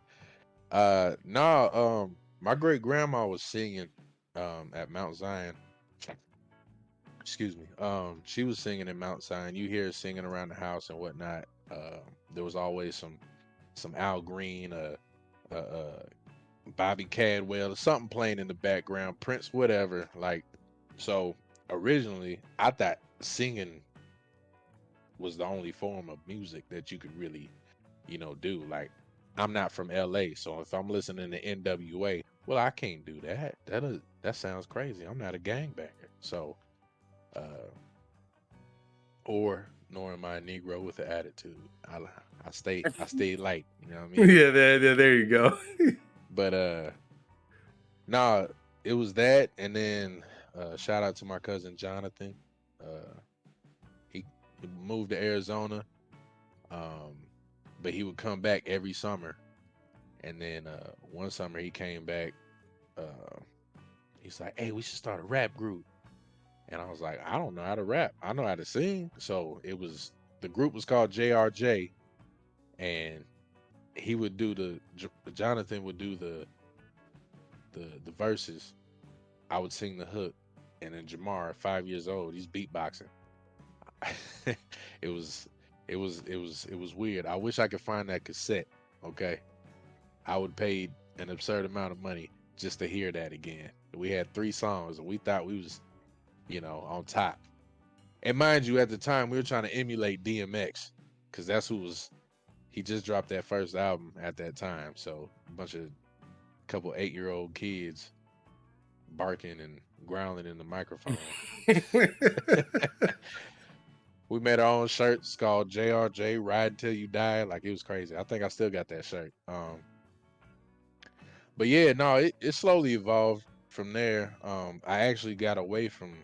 No, my great grandma was singing at Mount Zion. Excuse me. She was singing in Mount Zion. You hear her singing around the house and whatnot. There was always some Al Green, uh, Bobby Cadwell, or something playing in the background, Prince, whatever. Like, so originally, I thought singing was the only form of music that you could really, do. Like, I'm not from LA, so if I'm listening to NWA, well, I can't do that. That sounds crazy. I'm not a gangbanger. So, uh, nor am I a Negro with an attitude. I stay light. You know what I mean? Yeah, there you go. But nah, it was that, and then shout out to my cousin Jonathan. He moved to Arizona, um, but he would come back every summer. And then one summer he came back. Uh, he's like, "Hey, we should start a rap group." And I was like, "I don't know how to rap. I know how to sing." So the group was called JRJ, and he would do Jonathan would do the verses. I would sing the hook, and then Jamar, 5 years old, he's beatboxing. it was it was weird. I wish I could find that cassette. Okay, I would pay an absurd amount of money just to hear that again. We had 3 songs, and we thought we was, on top. And mind you, at the time we were trying to emulate DMX, because that's who was. He just dropped that first album at that time, so a couple 8-year-old kids barking and growling in the microphone. We made our own shirts called JRJ Ride Till You Die. Like, it was crazy. I think I still got that shirt. But yeah, no, it slowly evolved from there. I actually got away from.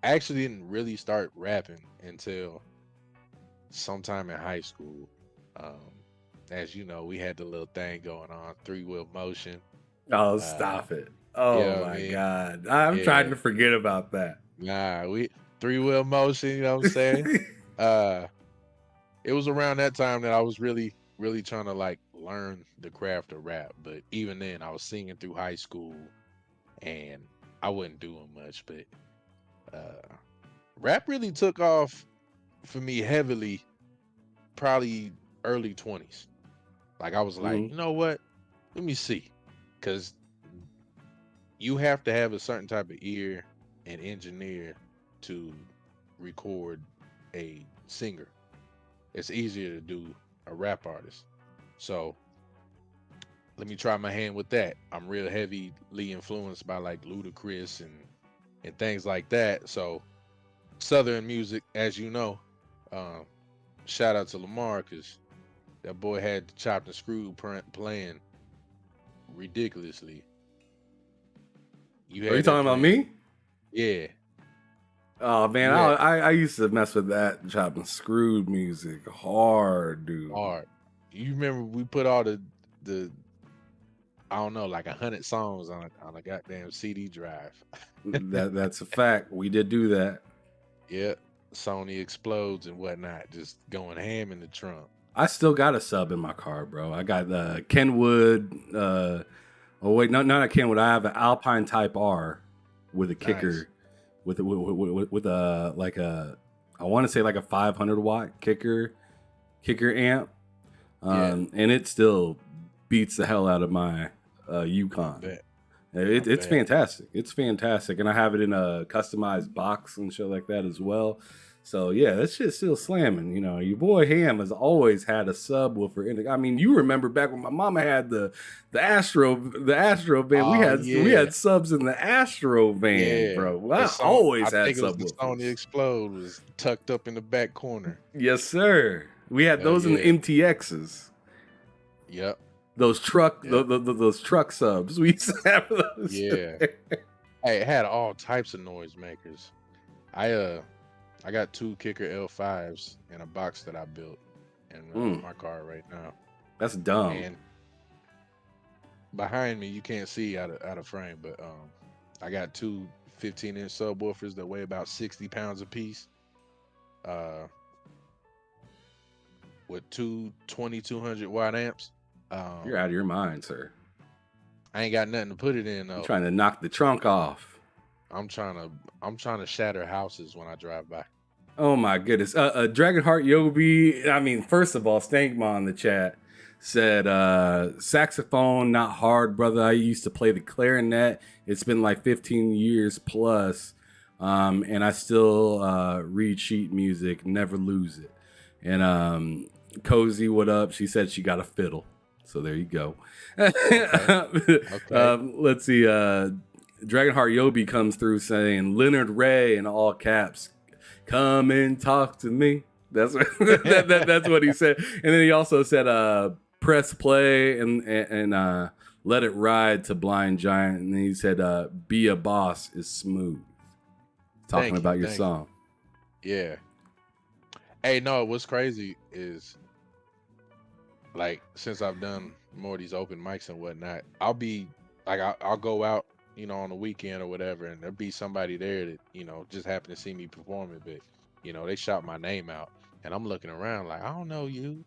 I actually didn't really start rapping until sometime in high school. Um, as you know, we had the little thing going on, 3 wheel motion. Oh, Uh, stop it. you Oh know what I my mean? God. I'm trying Yeah, to forget about that. nah, we 3 wheel motion. You know what I'm saying? Uh, it was around that time that I was really trying to like learn the craft of rap. But even then, I was singing through high school, and I wasn't doing much. But rap really took off for me heavily, probably early 20s. Like I was like, Mhm. you know what? Let me see, because you have to have a certain type of ear and engineer to record a singer. It's easier to do a rap artist. So let me try my hand with that. I'm real heavily influenced by like Ludacris and things like that. So Southern music, as you know, um, shout out to Lamar because that boy had the chopped and screwed playing ridiculously. You Are you had that talking about playing, me? yeah. Oh man, You had I used to mess with that chopping screwed music hard, dude. hard. You remember we put all the I don't know like 100 songs on a goddamn CD drive. That's a fact. We did do that. Yeah, Sony explodes and whatnot, just going ham in the trunk. I still got a sub in my car, bro. I got the Kenwood. Oh wait, no, not a Kenwood. I have an Alpine Type R with a Nice. kicker, with a like a, I want to say like a 500-watt kicker amp, Yeah, and it still beats the hell out of my I Yukon. bet. I It's bet. fantastic. It's fantastic, and I have it in a customized box and shit like that as well. So yeah, that shit's still slamming. You know, your boy Ham has always had a subwoofer in it. I mean, you remember back when my mama had the Astro van. We Oh had yeah, subs in the Astro van, yeah. bro. The I song, I always had think it was the Sony subwoofers. Explode was tucked up in the back corner. Yes, sir. We had Hell those in the yeah. MTXs. Yep. Those Yep. those truck subs. We used to have those. Yeah. Hey, it had all types of noisemakers. I got 2 Kicker L5s in a box that I built in Mm, my car right now. that's dumb. And behind me, you can't see out of frame, but I got 2 15-inch subwoofers that weigh about 60 pounds apiece. Uh, with 2 2200-watt amps. You're out of your mind, sir. I ain't got nothing to put it in You're though. trying to knock the trunk off. I'm trying to shatter houses when I drive by. Oh my goodness. Dragonheart Yobi. I mean, first of all, Stankma in the chat said, saxophone, not hard, brother. I used to play the clarinet. It's been like 15 years plus. And I still read sheet music, never lose it. And Cozy, what up? She said she got a fiddle. So there you go. Okay. Let's see. Dragonheart Yobi comes through saying Lennard Ray in all caps. Come and talk to me. That's what, that's what he said. And then he also said, press play and let it ride to Blind Giant. And then he said, be a boss is smooth. Talking Thank you. about your Thank song. you. Yeah. Hey, no, what's crazy is like since I've done more of these open mics and whatnot, I'll be like I'll go out, on the weekend or whatever, and there'll be somebody there that, just happen to see me performing, but they shout my name out and I'm looking around like I don't know you,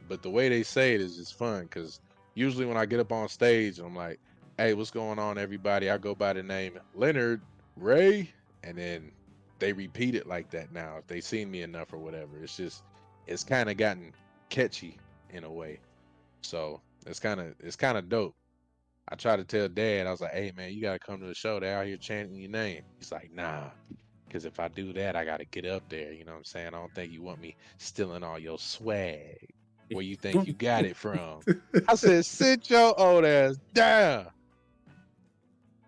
but the way they say it is just fun because usually when I get up on stage I'm like, hey, what's going on, everybody? I go by the name Lennard Ray, and then they repeat it like that now if they seen me enough or whatever. It's kind of gotten catchy in a way, so it's kind of dope. I try to tell Dad, I was like, hey man, you gotta come to the show. They're out here chanting your name. He's like, nah, because if I do that, I gotta get up there. You know what I'm saying? I don't think you want me stealing all your swag. Where you think you got it from? I said, sit your old ass down.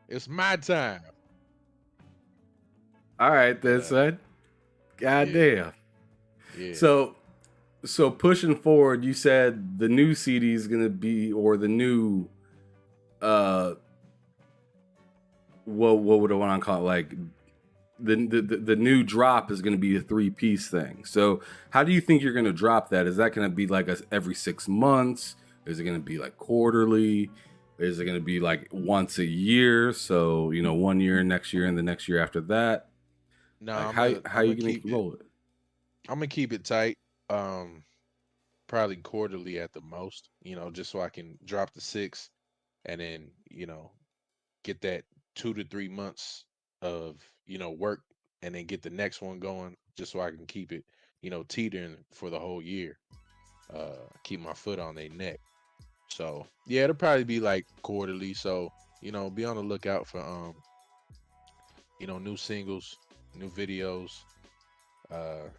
It's my time. All right, then, But son. God yeah, damn. yeah. So pushing forward, you said the new CD is gonna be, or the new what would I want to call it? Like the new drop is going to be a 3-piece thing. So how do you think you're going to drop that? Is that going to be like every 6 months? Is it going to be like quarterly? Is it going to be like once a year? So, you know, 1 year, next year, and the next year after that. No, Like, how are you going to roll it? I'm gonna keep it tight. Probably quarterly at the most, you know, just so I can drop the 6 and then, you know, get that 2 to 3 months of, you know, work and then get the next one going just so I can keep it, you know, teetering for the whole year. Keep my foot on their neck. So yeah, it'll probably be like quarterly. So, you know, be on the lookout for you know, new singles, new videos. Uh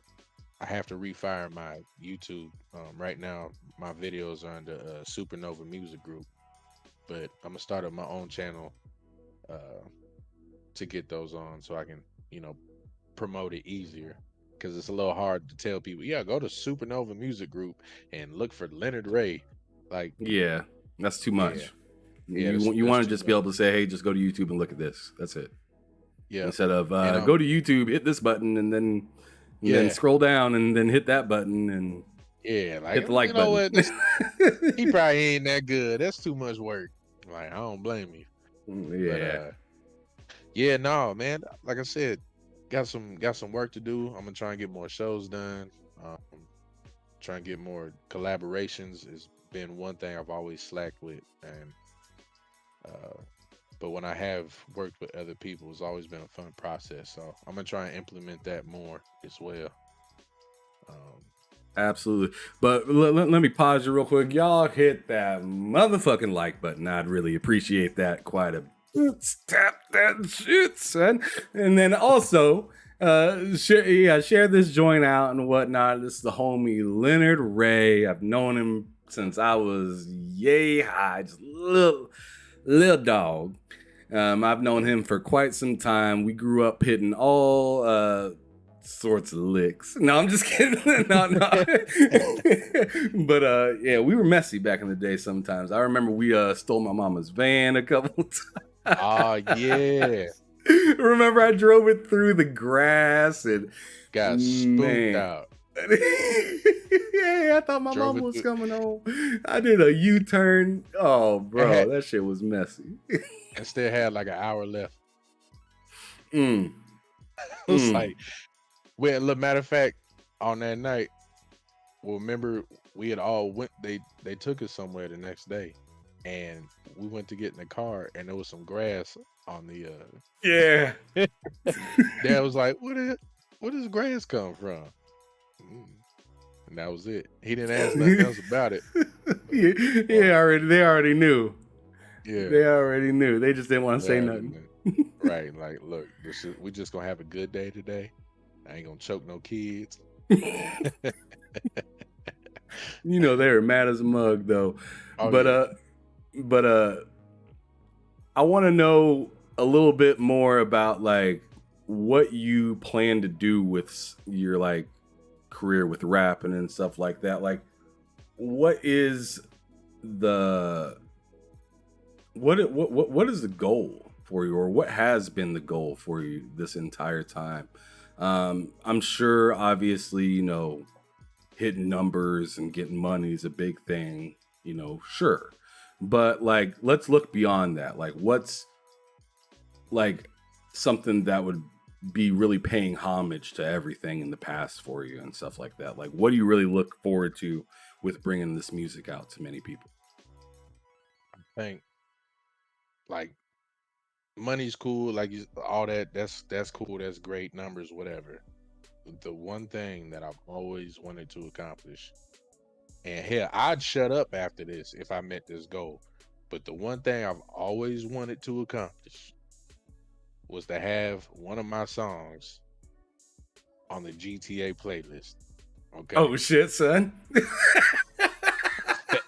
I have to refire my YouTube. Right now, my videos are under Supernova Music Group, but I'm gonna start up my own channel to get those on, so I can, you know, promote it easier. Because it's a little hard to tell people, yeah, go to Supernova Music Group and look for Lennard Ray. Like, Yeah, that's too much. Yeah, You want to too just be able to say, hey, just go to YouTube and look at this. That's it. Yeah. Instead of go to YouTube, hit this button, and then scroll down, and then hit that button, and like, hit the like button. What? He probably ain't that good. That's too much work. Like, I don't blame you. Yeah. But, no, man. Like I said, got some work to do. I'm gonna try and get more shows done. Try and get more collaborations. Has been one thing I've always slacked with, and but when I have worked with other people, it's always been a fun process. So I'm gonna try and implement that more as well. Absolutely. But let me pause you real quick. Y'all hit that motherfucking like button. I'd really appreciate that quite a bit. Tap that shit, son. And then also, share this joint out and whatnot. This is the homie Lennard Ray. I've known him since I was yay high, just little dog. I've known him for quite some time. We grew up hitting all sorts of licks. No, I'm just kidding. no. But yeah, we were messy back in the day sometimes. I remember we stole my mama's van a couple times. Oh, yeah. Remember I drove it through the grass and got spooked out. Yeah, I thought my mama was coming home. I did a U-turn. Oh, bro, that shit was messy. And still had like an hour left. It was like, well, look, matter of fact, on that night, well, remember we had all went. They took us somewhere the next day, and we went to get in the car, and there was some grass on the. Yeah. Dad was like, "Where does grass come from?" And that was it. He didn't ask nothing else about it. They already knew. Yeah, they already knew. They just didn't want to say nothing. Right, like, look, we just gonna have a good day today. I ain't gonna choke no kids. You know they were mad as a mug though. Oh, but I want to know a little bit more about like what you plan to do with your like career with rapping and stuff like that. Like, what is the what is the goal for you, or what has been the goal for you this entire time? I'm sure, obviously, you know, hitting numbers and getting money is a big thing, you know, sure. But like, let's look beyond that. Like, what's like something that would be really paying homage to everything in the past for you and stuff like that? Like, what do you really look forward to with bringing this music out to many people? I think, like, money's cool, like all that. That's cool. That's great. Numbers, whatever. The one thing that I've always wanted to accomplish, and hell, I'd shut up after this if I met this goal. But the one thing I've always wanted to accomplish was to have one of my songs on the GTA playlist. Okay. Oh shit, son.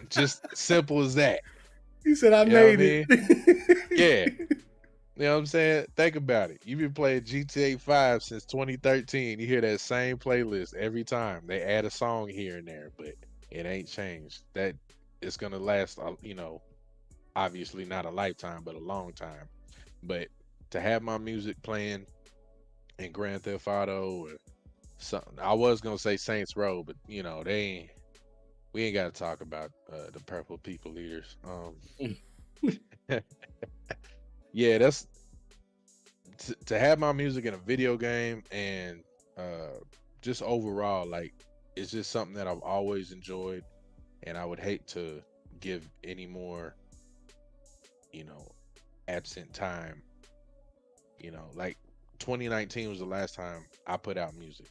Just simple as that. He said, I made it. Yeah. You know what I'm saying? Think about it. You've been playing GTA 5 since 2013. You hear that same playlist every time. They add a song here and there, but it ain't changed. That it's gonna last, you know, obviously not a lifetime, but a long time. But to have my music playing in Grand Theft Auto or something. I was gonna say Saints Row, but you know, we ain't gotta talk about the purple people leaders. Yeah, that's to have my music in a video game and just overall, like it's just something that I've always enjoyed, and I would hate to give any more, you know, absent time. You know, like 2019 was the last time I put out music,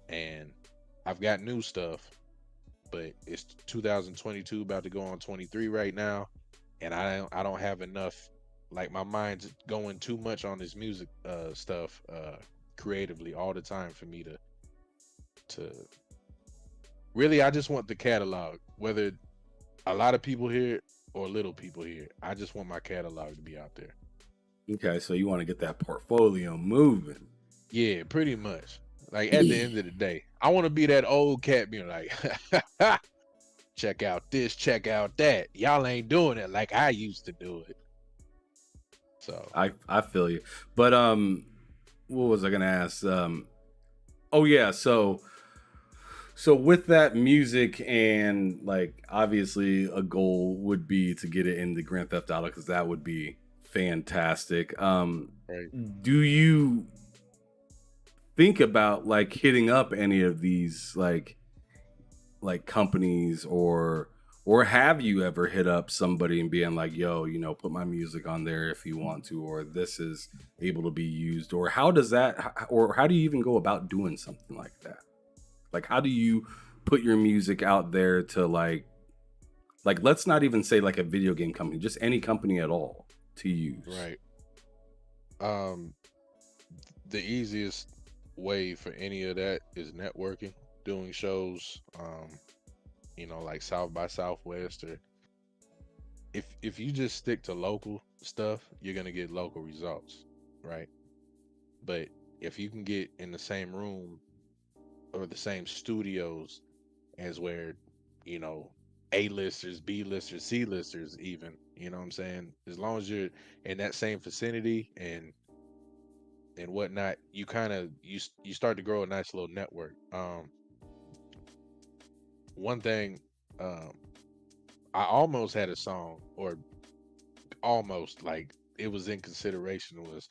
and I've got new stuff, but it's 2022 about to go on 23 right now, and I don't have enough. Like my mind's going too much on this music stuff creatively all the time for me to really. I just want the catalog, whether a lot of people hear it or little people hear it. I just want my catalog to be out there. Okay, so you want to get that portfolio moving. Yeah, pretty much. Like at the end of the day, I want to be that old cat being like, check out this, check out that. Y'all ain't doing it like I used to do it. So I feel you. But what was I gonna ask? Oh yeah, so with that music, and like obviously a goal would be to get it into Grand Theft Auto, because that would be fantastic. right. Do you think about like hitting up any of these like companies, or have you ever hit up somebody and being like, yo, you know, put my music on there if you want to, or this is able to be used, or how does that, or how do you even go about doing something like that? Like, how do you put your music out there to like let's not even say like a video game company, just any company at all to use? Right. The easiest way for any of that is networking, doing shows, you know, like South by Southwest, or if you just stick to local stuff, you're gonna get local results, right? But if you can get in the same room or the same studios as where, you know, A-listers, B-listers, C-listers even, you know what I'm saying? As long as you're in that same vicinity and whatnot, you kind of you start to grow a nice little network. One thing, I almost had a song, or almost, like it was in consideration, was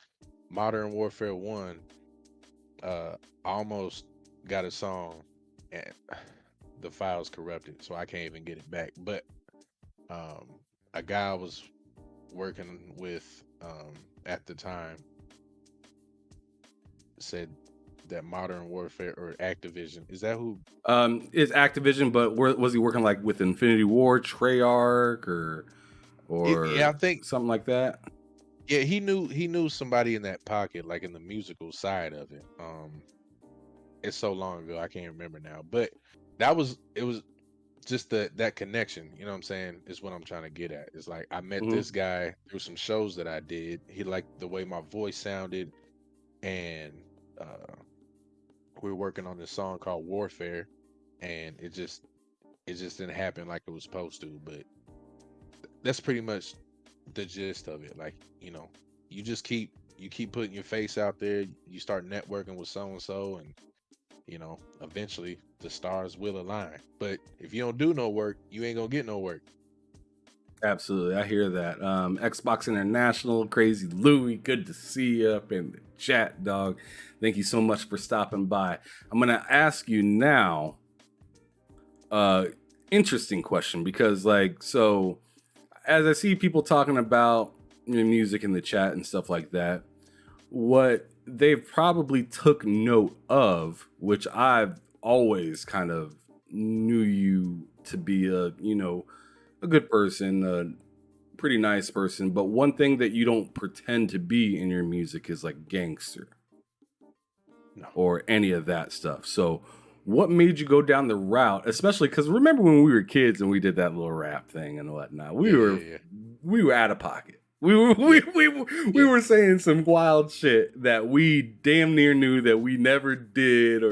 Modern Warfare 1. I almost got a song and the file's corrupted, so I can't even get it back. But a guy I was working with at the time said that Modern Warfare, or Activision, is that who? It's Activision, but was he working like with Infinity War, Treyarch, or Yeah, I think something like that? Yeah, he knew somebody in that pocket, like in the musical side of it. It's so long ago I can't remember now, but it was just that connection, you know what I'm saying, is what I'm trying to get at. It's like I met this guy through some shows that I did. He liked the way my voice sounded, and we were working on this song called Warfare, and it just didn't happen like it was supposed to. But that's pretty much the gist of it. Like, you know, you keep putting your face out there, you start networking with so and so, and you know, eventually the stars will align. But if you don't do no work, you ain't gonna get no work. Absolutely, I hear that. Xbox International, Crazy Louie, good to see you up in the chat, dog. Thank you so much for stopping by. I'm gonna ask you now, interesting question, because like, so as I see people talking about music in the chat and stuff like that, what they've probably took note of, which I've always kind of knew you to be a, you know, a good person, a pretty nice person, but one thing that you don't pretend to be in your music is like gangster or any of that stuff. So what made you go down the route, especially because remember when we were kids and we did that little rap thing and whatnot, we were out of pocket. We were saying some wild shit that we damn near knew that we never did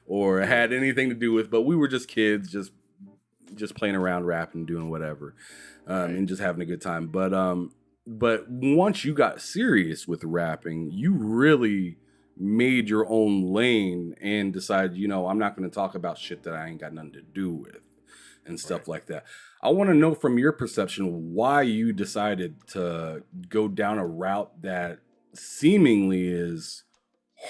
or had anything to do with, but we were just kids, just playing around, rapping, doing whatever, and just having a good time. But But once you got serious with rapping, you really made your own lane and decided, I'm not going to talk about shit that I ain't got nothing to do with and stuff like that. I want to know from your perception why you decided to go down a route that seemingly is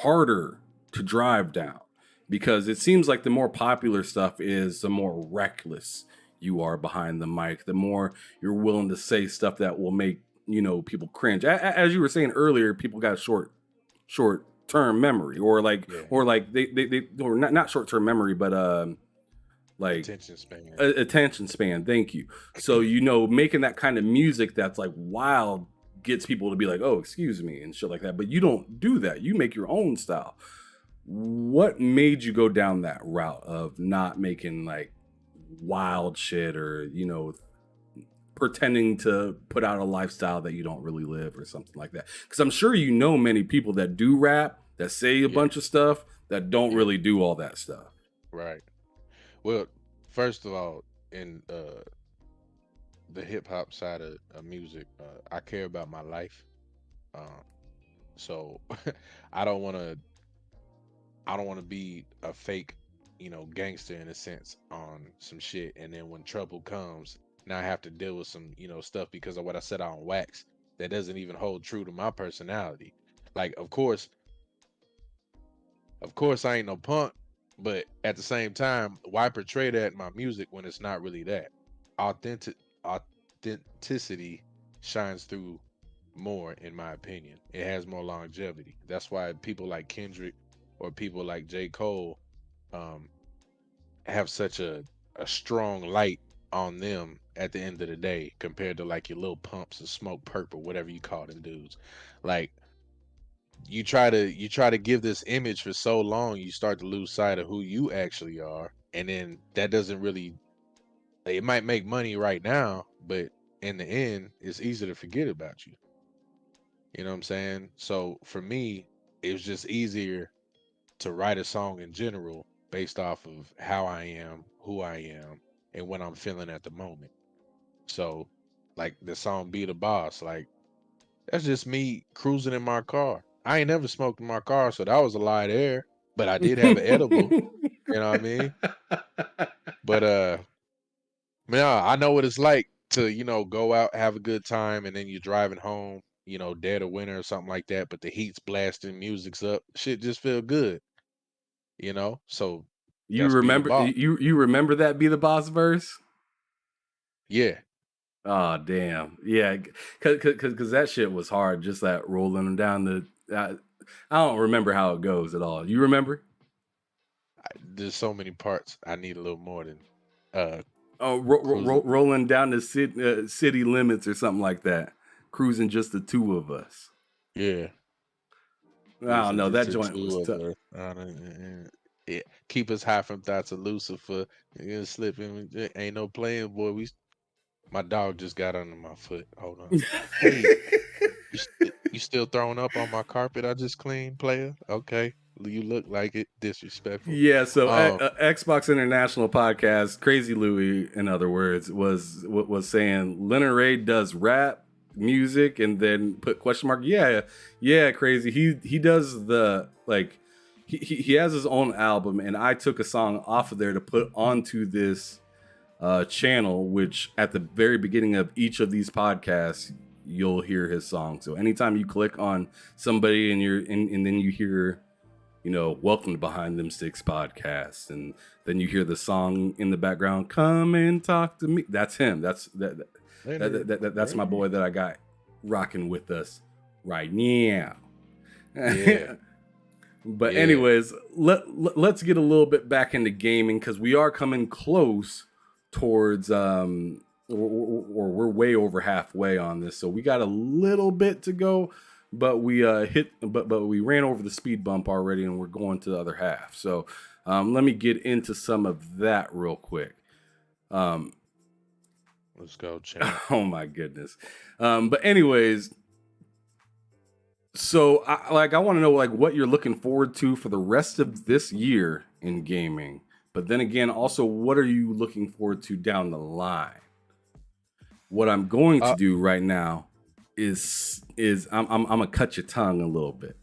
harder to drive down, because it seems like the more popular stuff is the more reckless you are behind the mic, the more you're willing to say stuff that will make people cringe. As you were saying earlier, people got short term memory, or like they or not short term memory, but like attention span. Thank you. So making that kind of music that's like wild gets people to be like, oh, excuse me, and shit like that. But you don't do that. You make your own style. What made you go down that route of not making like wild shit, or pretending to put out a lifestyle that you don't really live or something like that? Because I'm sure many people that do rap, that say a bunch of stuff, that don't really do all that stuff. Right. Well, first of all, in the hip hop side of music, I care about my life. So I don't want to be a fake, gangster in a sense on some shit, and then when trouble comes, now I have to deal with some, stuff because of what I said on wax that doesn't even hold true to my personality. Like, of course I ain't no punk, but at the same time, why portray that in my music when it's not really that? Authenticity shines through more, in my opinion. It has more longevity. That's why people like Kendrick or people like J. Cole have such a strong light on them at the end of the day, compared to like your little pumps and smoke purple, whatever you call them dudes. Like, you try to give this image for so long, you start to lose sight of who you actually are, and then that doesn't really, it might make money right now, but in the end, it's easy to forget about you. You know what I'm saying? So for me, it was just easier to write a song in general based off of how I am, who I am, and what I'm feeling at the moment. So, like the song "Be the Boss," like that's just me cruising in my car. I ain't never smoked in my car, so that was a lie there. But I did have an edible. You know what I mean? But yeah, I know what it's like to, go out, have a good time, and then you're driving home, dead of winter or something like that, but the heat's blasting, music's up, shit just feel good, So You that's Be the remember Boss. you remember that "Be the Boss" verse? Yeah. Oh damn, yeah, because that shit was hard. Just that rolling them down the. I don't remember how it goes at all. You remember? There's so many parts. I need a little more than rolling down the city limits or something like that. Cruising just the two of us. Yeah. I don't know. That joint was tough. Yeah. Keep us high from thoughts of Lucifer. You're gonna slip in. Ain't no playing, boy. My dog just got under my foot. Hold on. Hey, you still throwing up on my carpet I just cleaned, player? Okay. You look like it. Disrespectful. Yeah, so Xbox International Podcast, Crazy Louie, in other words, was saying Lennard Ray does rap music, and then put question mark. Yeah, Crazy. He does the like he has his own album, and I took a song off of there to put onto this channel, which at the very beginning of each of these podcasts you'll hear his song. So anytime you click on somebody and then you hear, welcome to Behind Them Sticks podcast, and then you hear the song in the background, come and talk to me. That's him. That's that's my boy that I got rocking with us right now. Yeah. But anyways, let's get a little bit back into gaming, because we are coming close towards or we're way over halfway on this, so we got a little bit to go, but we we ran over the speed bump already, and we're going to the other half. So let me get into some of that real quick. Let's go, champ. Oh my goodness. But anyways, so I want to know what you're looking forward to for the rest of this year in gaming. But then again, also, what are you looking forward to down the line? What I'm going to do right now is I'm gonna cut your tongue a little bit.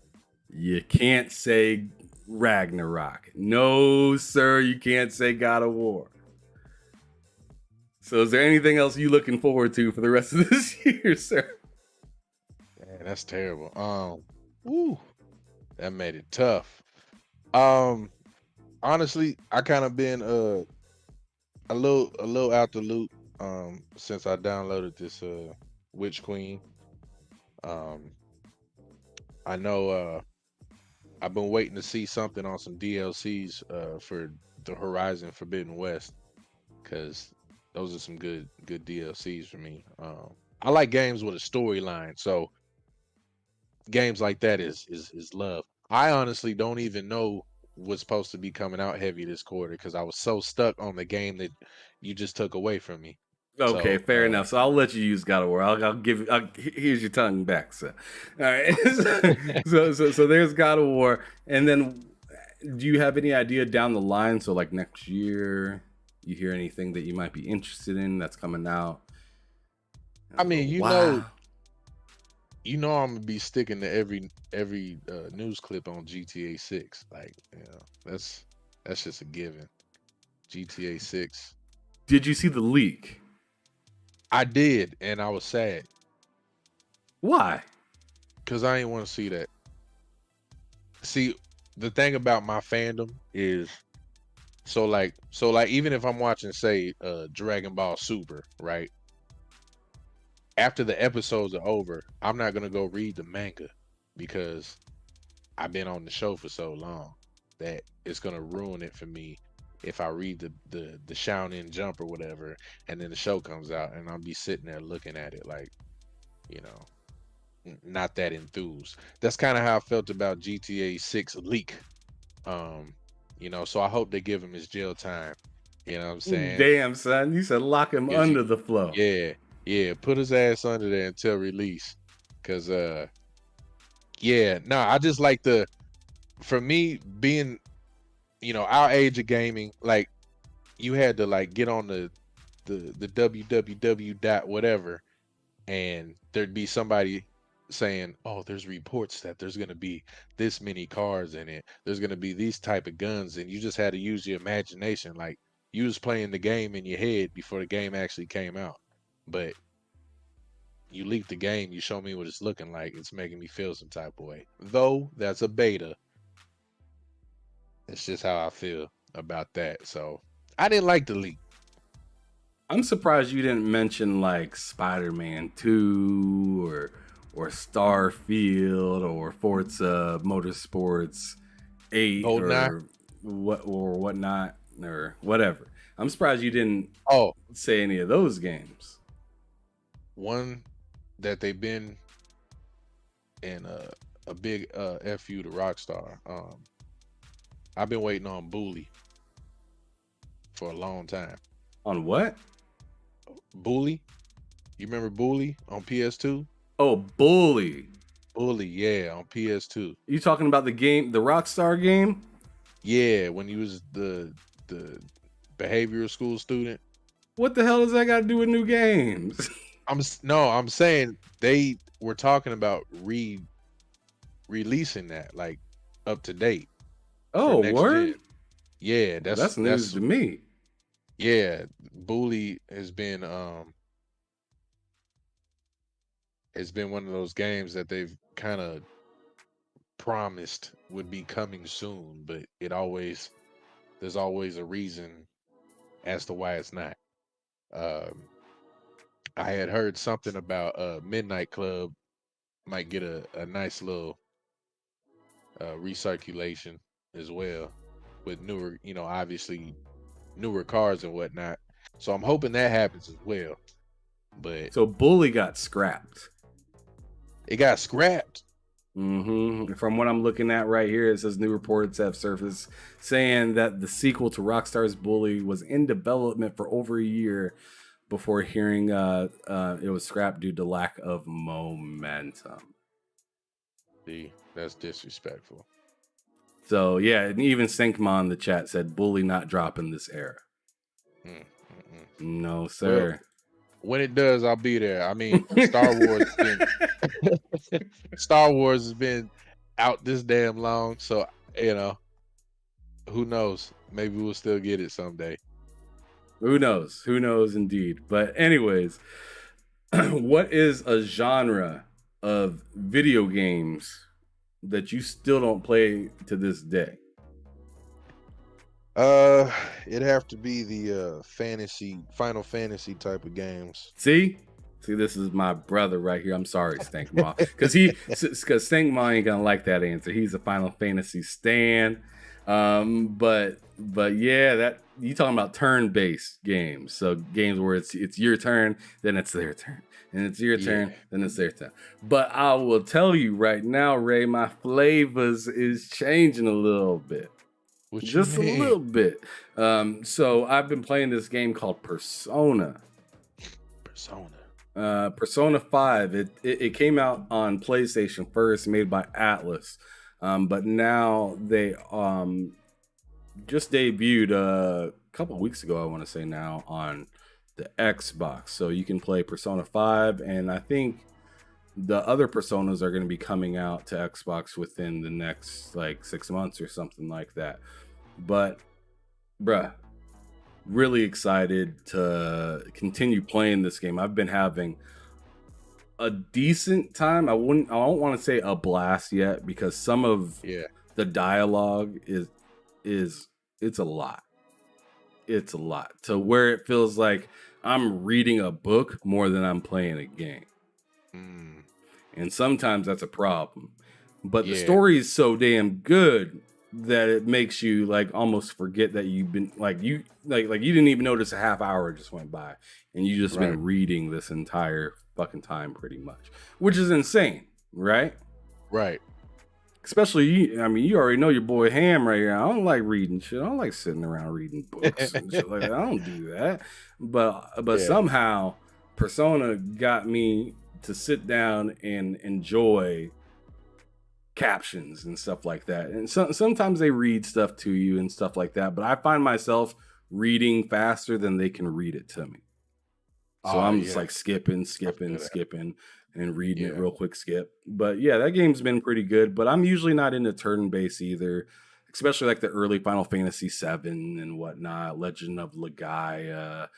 You can't say Ragnarok. No, sir, you can't say God of War. So is there anything else you looking forward to for the rest of this year, sir? Man, that's terrible. Woo, that made it tough. Honestly, I kind of been a little out the loop since I downloaded this Witch Queen. I know I've been waiting to see something on some DLCs for the Horizon Forbidden West, because those are some good DLCs for me. I like games with a storyline, so games like that is love. I honestly don't even know what's supposed to be coming out heavy this quarter because I was so stuck on the game that you just took away from me. Okay, So fair enough. So I'll let you use God of War. I'll give. Here's your tongue back, sir. All right. So there's God of War, and then do you have any idea down the line? So like next year, you hear anything that you might be interested in that's coming out? I mean, Wow. I'm gonna be sticking to every news clip on GTA 6. Like, that's just a given. GTA 6. Did you see the leak? I did, and I was sad Why? because I didn't want to see that. See, the thing about my fandom is so like even if I'm watching, say, Dragon Ball Super, right? After the episodes are over, I'm not gonna go read the manga because I've been on the show for so long that it's gonna ruin it for me if I read the Shonen Jump or whatever, and then the show comes out and I'll be sitting there looking at it like, not that enthused. That's kind of how I felt about GTA 6 leak. So I hope they give him his jail time. You know what I'm saying? Damn, son, you said lock him 'Cause under the flow. yeah, put his ass under there until release. Cause I just like for me being, our age of gaming, like you had to like get on the www dot whatever, and there'd be somebody saying, oh, there's reports that there's gonna be this many cars in it, there's gonna be these type of guns, and you just had to use your imagination. Like you was playing the game in your head before the game actually came out. But you leaked the game, you show me what it's looking like, it's making me feel some type of way. Though that's a beta. It's just how I feel about that. So I didn't like the leak. I'm surprised you didn't mention like Spider-Man 2 or Starfield or Forza Motorsports 8 or whatnot or whatever. I'm surprised you didn't say any of those games. One that they've been in a big FU to Rockstar. I've been waiting on Bully for a long time. On what? Bully? You remember Bully on PS2? Oh, Bully. Bully, yeah, on PS2. You talking about the game, the Rockstar game? Yeah, when he was the behavioral school student. What the hell does that got to do with new games? I'm saying they were talking about releasing that like up to date. Oh, word? Gen. Yeah, that's news to me. Yeah, Bully has been one of those games that they've kind of promised would be coming soon, but there's always a reason as to why it's not. I had heard something about Midnight Club might get a nice little recirculation as well with newer, obviously newer cars and whatnot. So I'm hoping that happens as well. But so Bully got scrapped. It got scrapped. Mm-hmm. From what I'm looking at right here, it says new reports have surfaced saying that the sequel to Rockstar's Bully was in development for over a year before hearing it was scrapped due to lack of momentum. See, that's disrespectful. So yeah, and even Syncma in the chat said Bully not dropping this era. No, sir. when it does, I'll be there. I mean, Star Wars has been out this damn long, so you know, who knows? Maybe we'll still get it someday. Who knows? Who knows indeed. But anyways, what is a genre of video games that you still don't play to this day? It'd have to be the Final Fantasy type of games. See, this is my brother right here. I'm sorry, Stankma, because Stankma ain't gonna like that answer. He's a Final Fantasy stan. But yeah, that you talking about turn-based games. So games where it's your turn, then it's their turn, and it's your turn, then it's their turn. But I will tell you right now, Ray, my flavors is changing a little bit. Just a little bit. So I've been playing this game called Persona. Persona 5. It came out on PlayStation first, made by Atlas. But now they just debuted a couple weeks ago, I want to say now, on the Xbox. So you can play Persona 5, and I think the other Personas are going to be coming out to Xbox within the next like 6 months or something like that. But bruh, really excited to continue playing this game. I've been having a decent time. I don't want to say a blast yet, because some of the dialogue is it's a lot. It's a lot to where it feels like I'm reading a book more than I'm playing a game. And sometimes that's a problem. But the story is so damn good that it makes you like almost forget that you've been like you didn't even notice a half hour just went by, and you just been reading this entire fucking time pretty much, which is insane, right? Right. Especially you already know your boy Ham right here. I don't like reading shit. I don't like sitting around reading books and shit like that. I don't do that. But somehow Persona got me to sit down and enjoy captions and stuff like that. And sometimes they read stuff to you and stuff like that, but I find myself reading faster than they can read it to me. So I'm just like skipping and reading it real quick skip. But yeah, that game's been pretty good, but I'm usually not into turn-based either, especially like the early Final Fantasy 7 and whatnot, Legend of Legaia,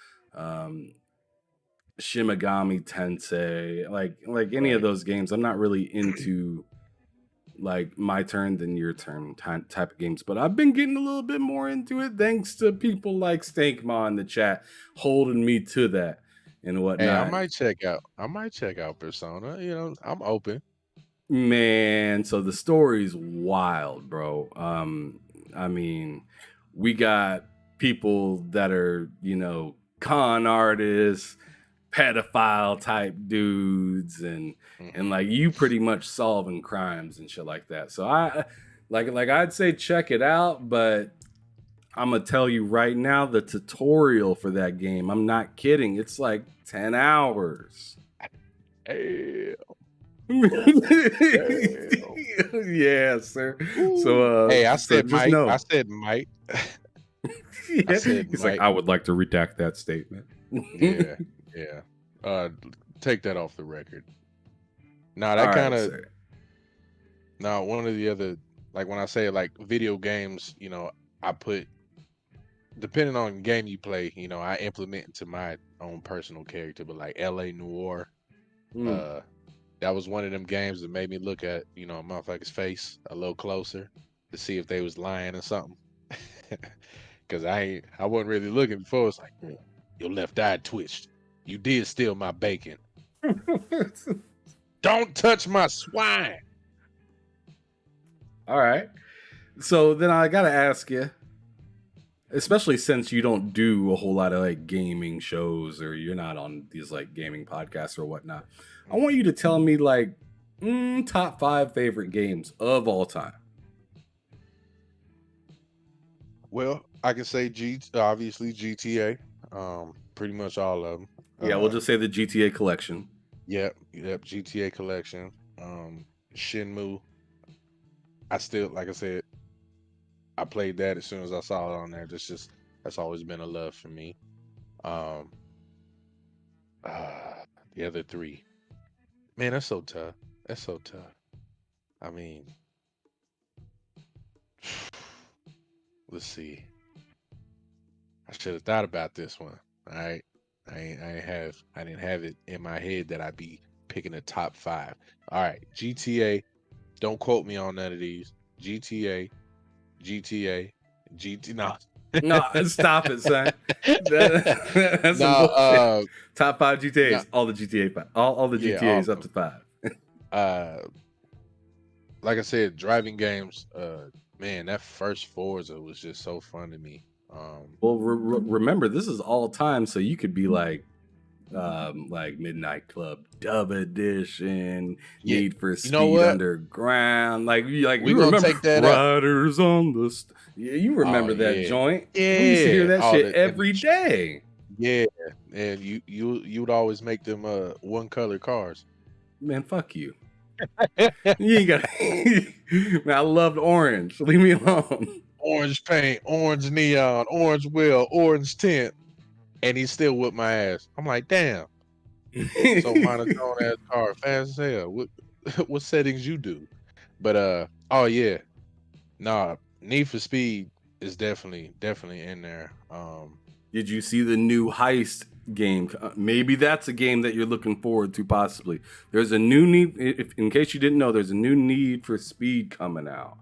Shimigami Tensei, like any of those games. I'm not really into like my turn then your turn type of games, but I've been getting a little bit more into it thanks to people like Stankma in the chat holding me to that and whatnot. Hey, I might check out Persona. You know, I'm open. Man, so the story's wild, bro. I mean, we got people that are, con artists, pedophile type dudes, and like you pretty much solving crimes and shit like that. So I I'd say check it out, but I'm gonna tell you right now, the tutorial for that game, I'm not kidding, it's like 10 hours. Damn. Yeah, sir. Ooh. So hey, I said just might. know. I said might. He's like, I would like to redact that statement. Yeah. Take that off the record. Now that kind of. Now one of the other, like when I say like video games, I put, depending on the game you play, I implement into my own personal character. But like L.A. Noire, that was one of them games that made me look at a motherfucker's face a little closer to see if they was lying or something. Because I wasn't really looking before. It's like, your left eye twitched. You did steal my bacon. Don't touch my swine. All right. So then I gotta ask you, especially since you don't do a whole lot of like gaming shows, or you're not on these like gaming podcasts or whatnot, I want you to tell me like top 5 favorite games of all time. Well, I can say obviously GTA. Pretty much all of them. Yeah, we'll just say the GTA collection. Yep, GTA collection. Shenmue. I still, like I said, I played that as soon as I saw it on there. That's always been a love for me. The other three. Man, that's so tough. That's so tough. I mean, let's see. I should have thought about this one. All right. I didn't have it in my head that I'd be picking a top 5. All right. GTA. Don't quote me on none of these. GTA, GTA, GT. No. No, stop it, son. That's some No, bullshit. Top 5 GTAs. no, All the GTA 5. All the yeah, GTAs up to 5. like I said, driving games, man, that first Forza was just so fun to me. Well, remember, this is all time, so you could be like Midnight Club Dub Edition, Yeah, Need for you know Speed what? Underground. Like We you gonna remember take that out. Riders on the. Yeah, you Oh remember that yeah, joint? We used to hear yeah. that Oh, shit every day. yeah, and you would always make them one color cars. Man, fuck you. You ain't got. Man, I loved orange. Leave me alone. Orange paint, orange neon, orange wheel, orange tint, and he still whipped my ass. I'm like, damn, so monotone ass car, fast as hell. What settings you do? But oh yeah, nah, Need for Speed is definitely in there. Did you see the new heist game? Maybe that's a game that you're looking forward to. Possibly. There's a new need. In case you didn't know, there's a new Need for Speed coming out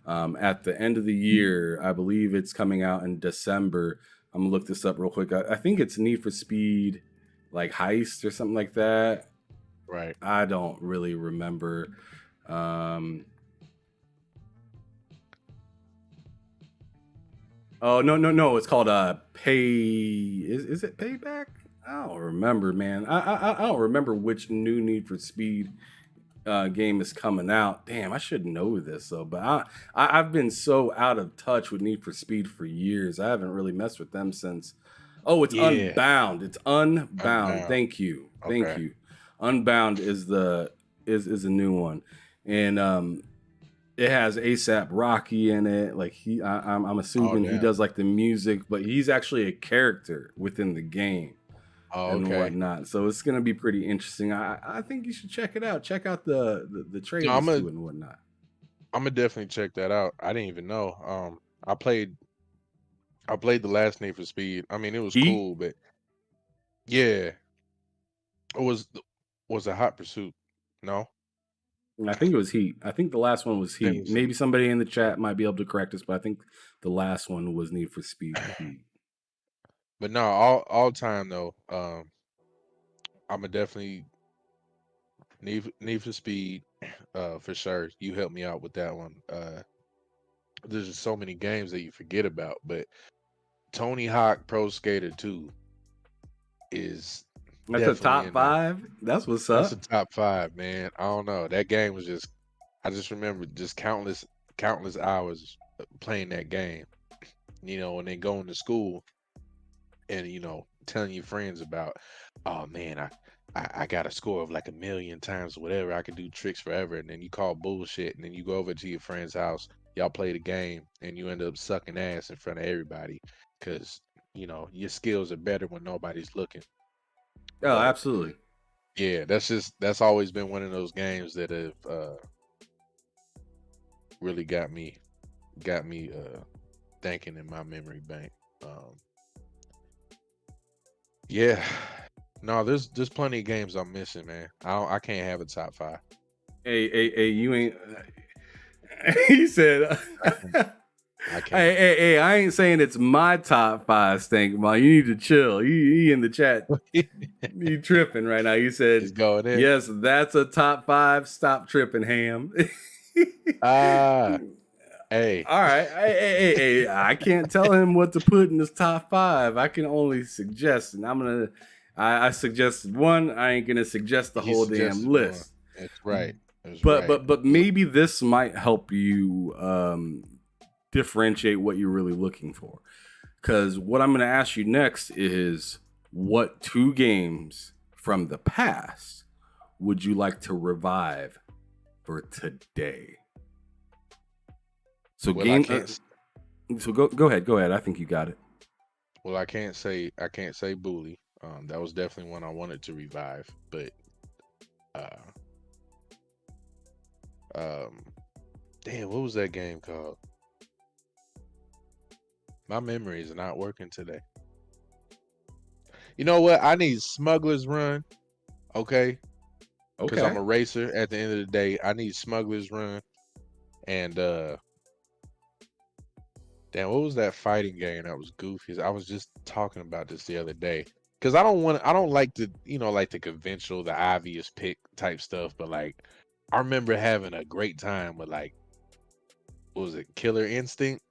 at the end of the year. I believe it's coming out in December. I'm gonna look this up real quick. I think it's Need for Speed, like Heist or something like that. Right. I don't really remember. Oh no! It's called Pay. Is it Payback? I don't remember, man. I don't remember which new Need for Speed game is coming out. Damn, I should know this though. But I've been so out of touch with Need for Speed for years. I haven't really messed with them since. Oh, it's Yeah. Unbound. It's Unbound. Unbound. Thank you. Okay. Unbound is a new one, and it has ASAP Rocky in it. Like I'm assuming he damn. does like the music, but he's actually a character within the game Oh, and okay. whatnot. So it's gonna be pretty interesting. I think you should check it out. Check out the trailers I'ma- to it and whatnot. I'm gonna definitely check that out. I didn't even know. I played the last Need for Speed. I mean, it was Heat? cool, but yeah, it was a Hot Pursuit. No, I think it was Heat. I think the last one was Think it Heat. was Maybe somebody in the chat might be able to correct us, but I think the last one was Need for Speed Heat. but no, all time though. I'm gonna definitely Need for Speed, for sure. You helped me out with that one. There's just so many games that you forget about, but Tony Hawk Pro Skater 2 is That's a definitely top in there. 5. That's what's up. That's a top 5, man. I don't know. That game was just, I just remember just countless hours playing that game. You know, and then going to school and, you know, telling your friends about, oh man, I got a score of like 1,000,000 times or whatever. I can do tricks forever. And then you call bullshit. And then you go over to your friend's house. Y'all play the game and you end up sucking ass in front of everybody because, you know, your skills are better when nobody's looking. Oh, But absolutely. yeah, that's always been one of those games that have really got me thinking in my memory bank. Yeah. No, there's plenty of games I'm missing, man. I can't have a top 5. Hey, you ain't. He said. I can't. Hey, I ain't saying it's my top 5, Stank Man. You need to chill. He in the chat. You tripping right now. You said, It's going in. yes, that's a top 5. Stop tripping, Ham. Hey. All right. Hey, I can't tell him what to put in his top 5. I can only suggest, and I suggested one. I ain't gonna suggest the He whole suggested damn list. That's right. That's But right. but maybe this might help you differentiate what you're really looking for. Because what I'm going to ask you next is, what 2 games from the past would you like to revive for today? So Well, I can't. So go ahead. I think you got it. Well, I can't say Bully. That was definitely one I wanted to revive, but um, damn, what was that game called? My memory is not working today. You know what? I need Smuggler's Run, okay? Because I'm Okay. a racer. At the end of the day, I need Smuggler's Run, and damn, what was that fighting game that was goofy? I was just talking about this the other day. Cause I don't like the, like the conventional, the obvious pick type stuff, but like I remember having a great time with like, what was it, Killer Instinct?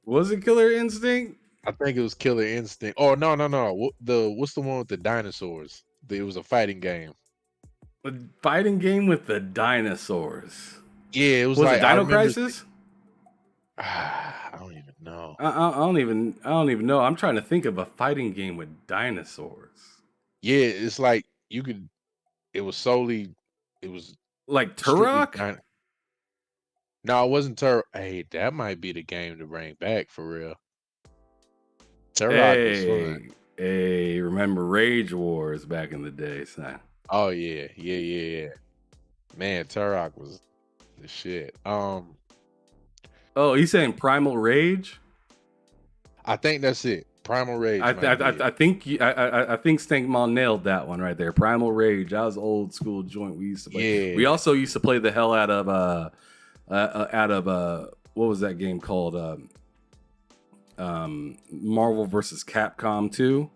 Was it Killer Instinct? I think it was Killer Instinct. Oh no. What's the one with the dinosaurs? It was a fighting game. A fighting game with the dinosaurs. Yeah, it was Was like it Dino I remember. Crisis? I don't even know. I don't even know. I'm trying to think of a fighting game with dinosaurs. Yeah, it's like you could. It was Like strictly Turok? No, it wasn't Turok. Hey, that might be the game to bring back for real. Turok was fun. Hey, remember Rage Wars back in the day, son? Oh yeah. Man, Turok was the shit. Oh, he's saying Primal Rage? I think that's it. Primal Rage. I think Stank Mall nailed that one right there. Primal Rage. That was old school joint we used to play. Yeah. We also used to play the hell out of what was that game called? Marvel vs. Capcom 2.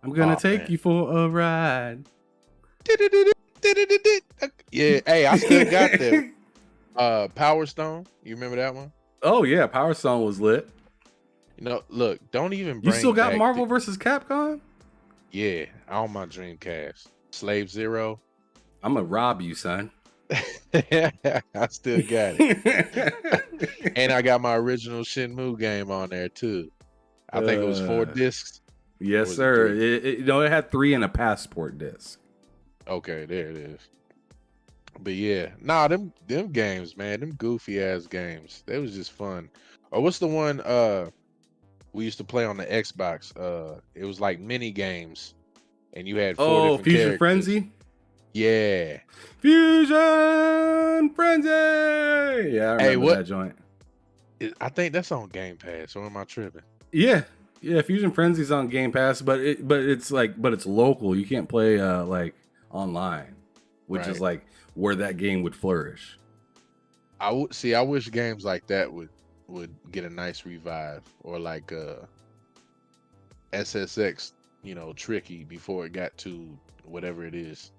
I'm gonna take you for a ride. Yeah, hey, I still got that. Power Stone. You remember that one? Oh yeah, Power Stone was lit. Look, don't even You bring still got back Marvel vs. Capcom? Yeah, on my Dreamcast. Slave Zero. I'm gonna rob you, son. I still got it. And I got my original Shenmue game on there too. I think it was 4 discs. Yes, sir. It had 3 and a passport disc. Okay, there it is. But yeah, them games, man, them goofy ass games. They was just fun. Or what's the one we used to play on the Xbox? It was like mini games, and you had 4 different Fusion characters. Frenzy? Yeah. Fusion Frenzy! Yeah, I remember that joint. I think that's on Game Pass, or am I tripping? Yeah. Fusion Frenzy's on Game Pass, but it's local. You can't play like online, which is like where that game would flourish. I wish games like that would get a nice revive, or like SSX, Tricky, before it got to whatever it is.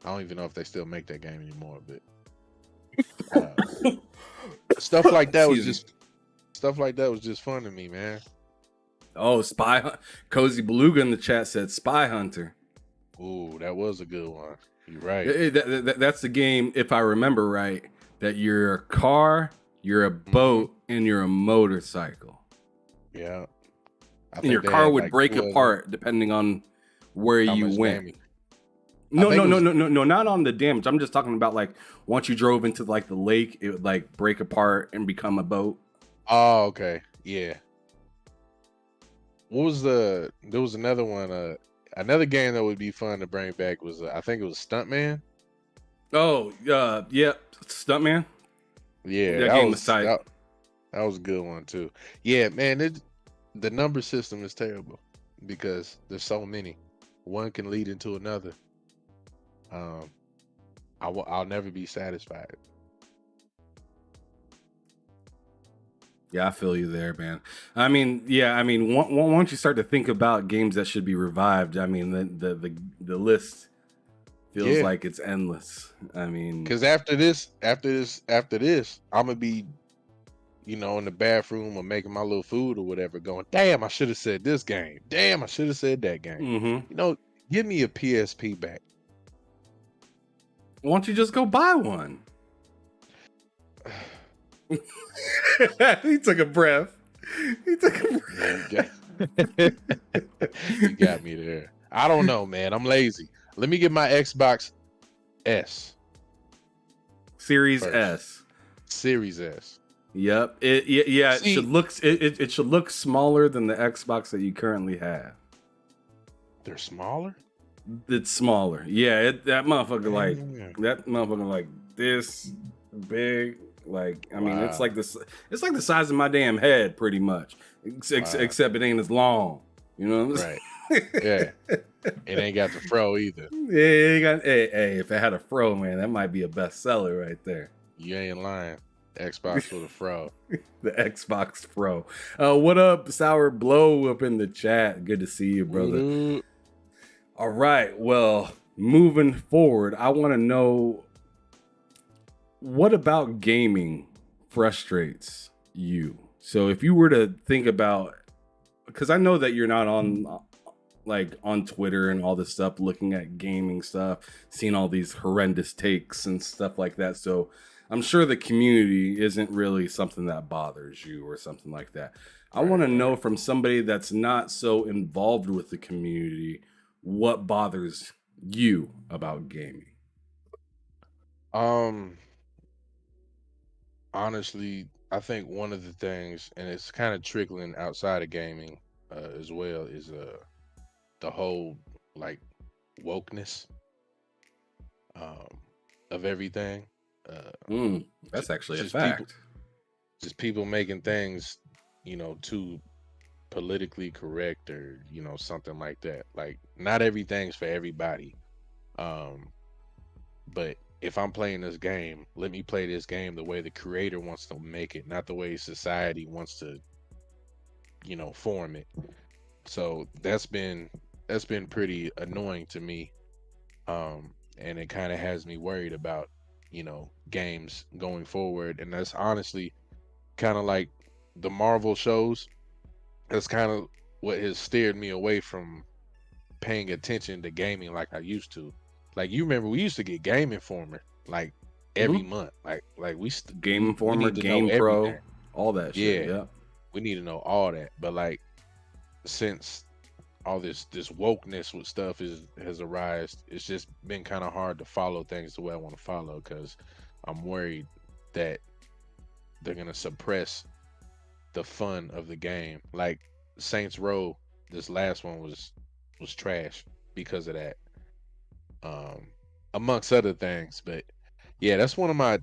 I don't even know if they still make that game anymore, but stuff like that was just fun to me, man. Oh, Cozy Beluga in the chat said Spy Hunter. Ooh, that was a good one. You're right. That's the game, if I remember right, that you're a car, you're a boat, and you're a motorcycle. Yeah. And your car would break apart depending on where you went. Damage. No, not on the damage. I'm just talking about like once you drove into like the lake, it would like break apart and become a boat. Oh, okay. Yeah. There was another one, another game that would be fun to bring back was, I think it was Stuntman. Oh, yeah, Stuntman. Yeah, that game was tight. That was a good one too. Yeah, man, the number system is terrible because there's so many. One can lead into another. I'll never be satisfied. Yeah, I feel you there, man. I mean, once you start to think about games that should be revived, I mean, the list feels like it's endless. I mean, because after this, I'm gonna be, in the bathroom or making my little food or whatever, going, damn, I should have said this game. Damn, I should have said that game. Mm-hmm. Give me a PSP back. Why don't you just go buy one? He took a breath. You got me there. I don't know, man. I'm lazy. Let me get my Xbox S. Series first. S. Series S. Yep. It should look smaller than the Xbox that you currently have. They're smaller? It's smaller. Yeah, that motherfucker Damn. that motherfucker like this big. Like, I mean, it's Wow. like this. It's like the size of my damn head, pretty much. Except it ain't as long. You know what I'm saying? Right. Yeah. It ain't got the fro either. Yeah, hey, if it had a fro, man, that might be a bestseller right there. You ain't lying. Xbox with a fro. The Xbox Pro. What up, Sour Blow up in the chat? Good to see you, brother. Ooh. All right. Well, moving forward, I want to know, what about gaming frustrates you? So if you were to think about, because I know that you're not on Twitter and all this stuff, looking at gaming stuff, seeing all these horrendous takes and stuff like that. So I'm sure the community isn't really something that bothers you or something like that. I want to know from somebody that's not so involved with the community, what bothers you about gaming? Honestly, I think one of the things, and it's kind of trickling outside of gaming as well, is the whole like wokeness of everything. That's actually a just fact. Just people making things, too politically correct, or something like that. Like, not everything's for everybody. But if I'm playing this game, let me play this game the way the creator wants to make it, not the way society wants to, form it. So that's been pretty annoying to me. And it kind of has me worried about, games going forward. And that's honestly kind of like the Marvel shows. That's kind of what has steered me away from paying attention to gaming like I used to. Like, you remember we used to get Game Informer like every month. Like Game Informer, we need to Game know Pro, everything. all that shit. Yeah. We need to know all that. But like, since all this wokeness with stuff has arisen, it's just been kind of hard to follow things the way I want to follow, because I'm worried that they're gonna suppress the fun of the game. Like Saints Row, this last one was trash because of that. Amongst other things. But yeah, that's one of my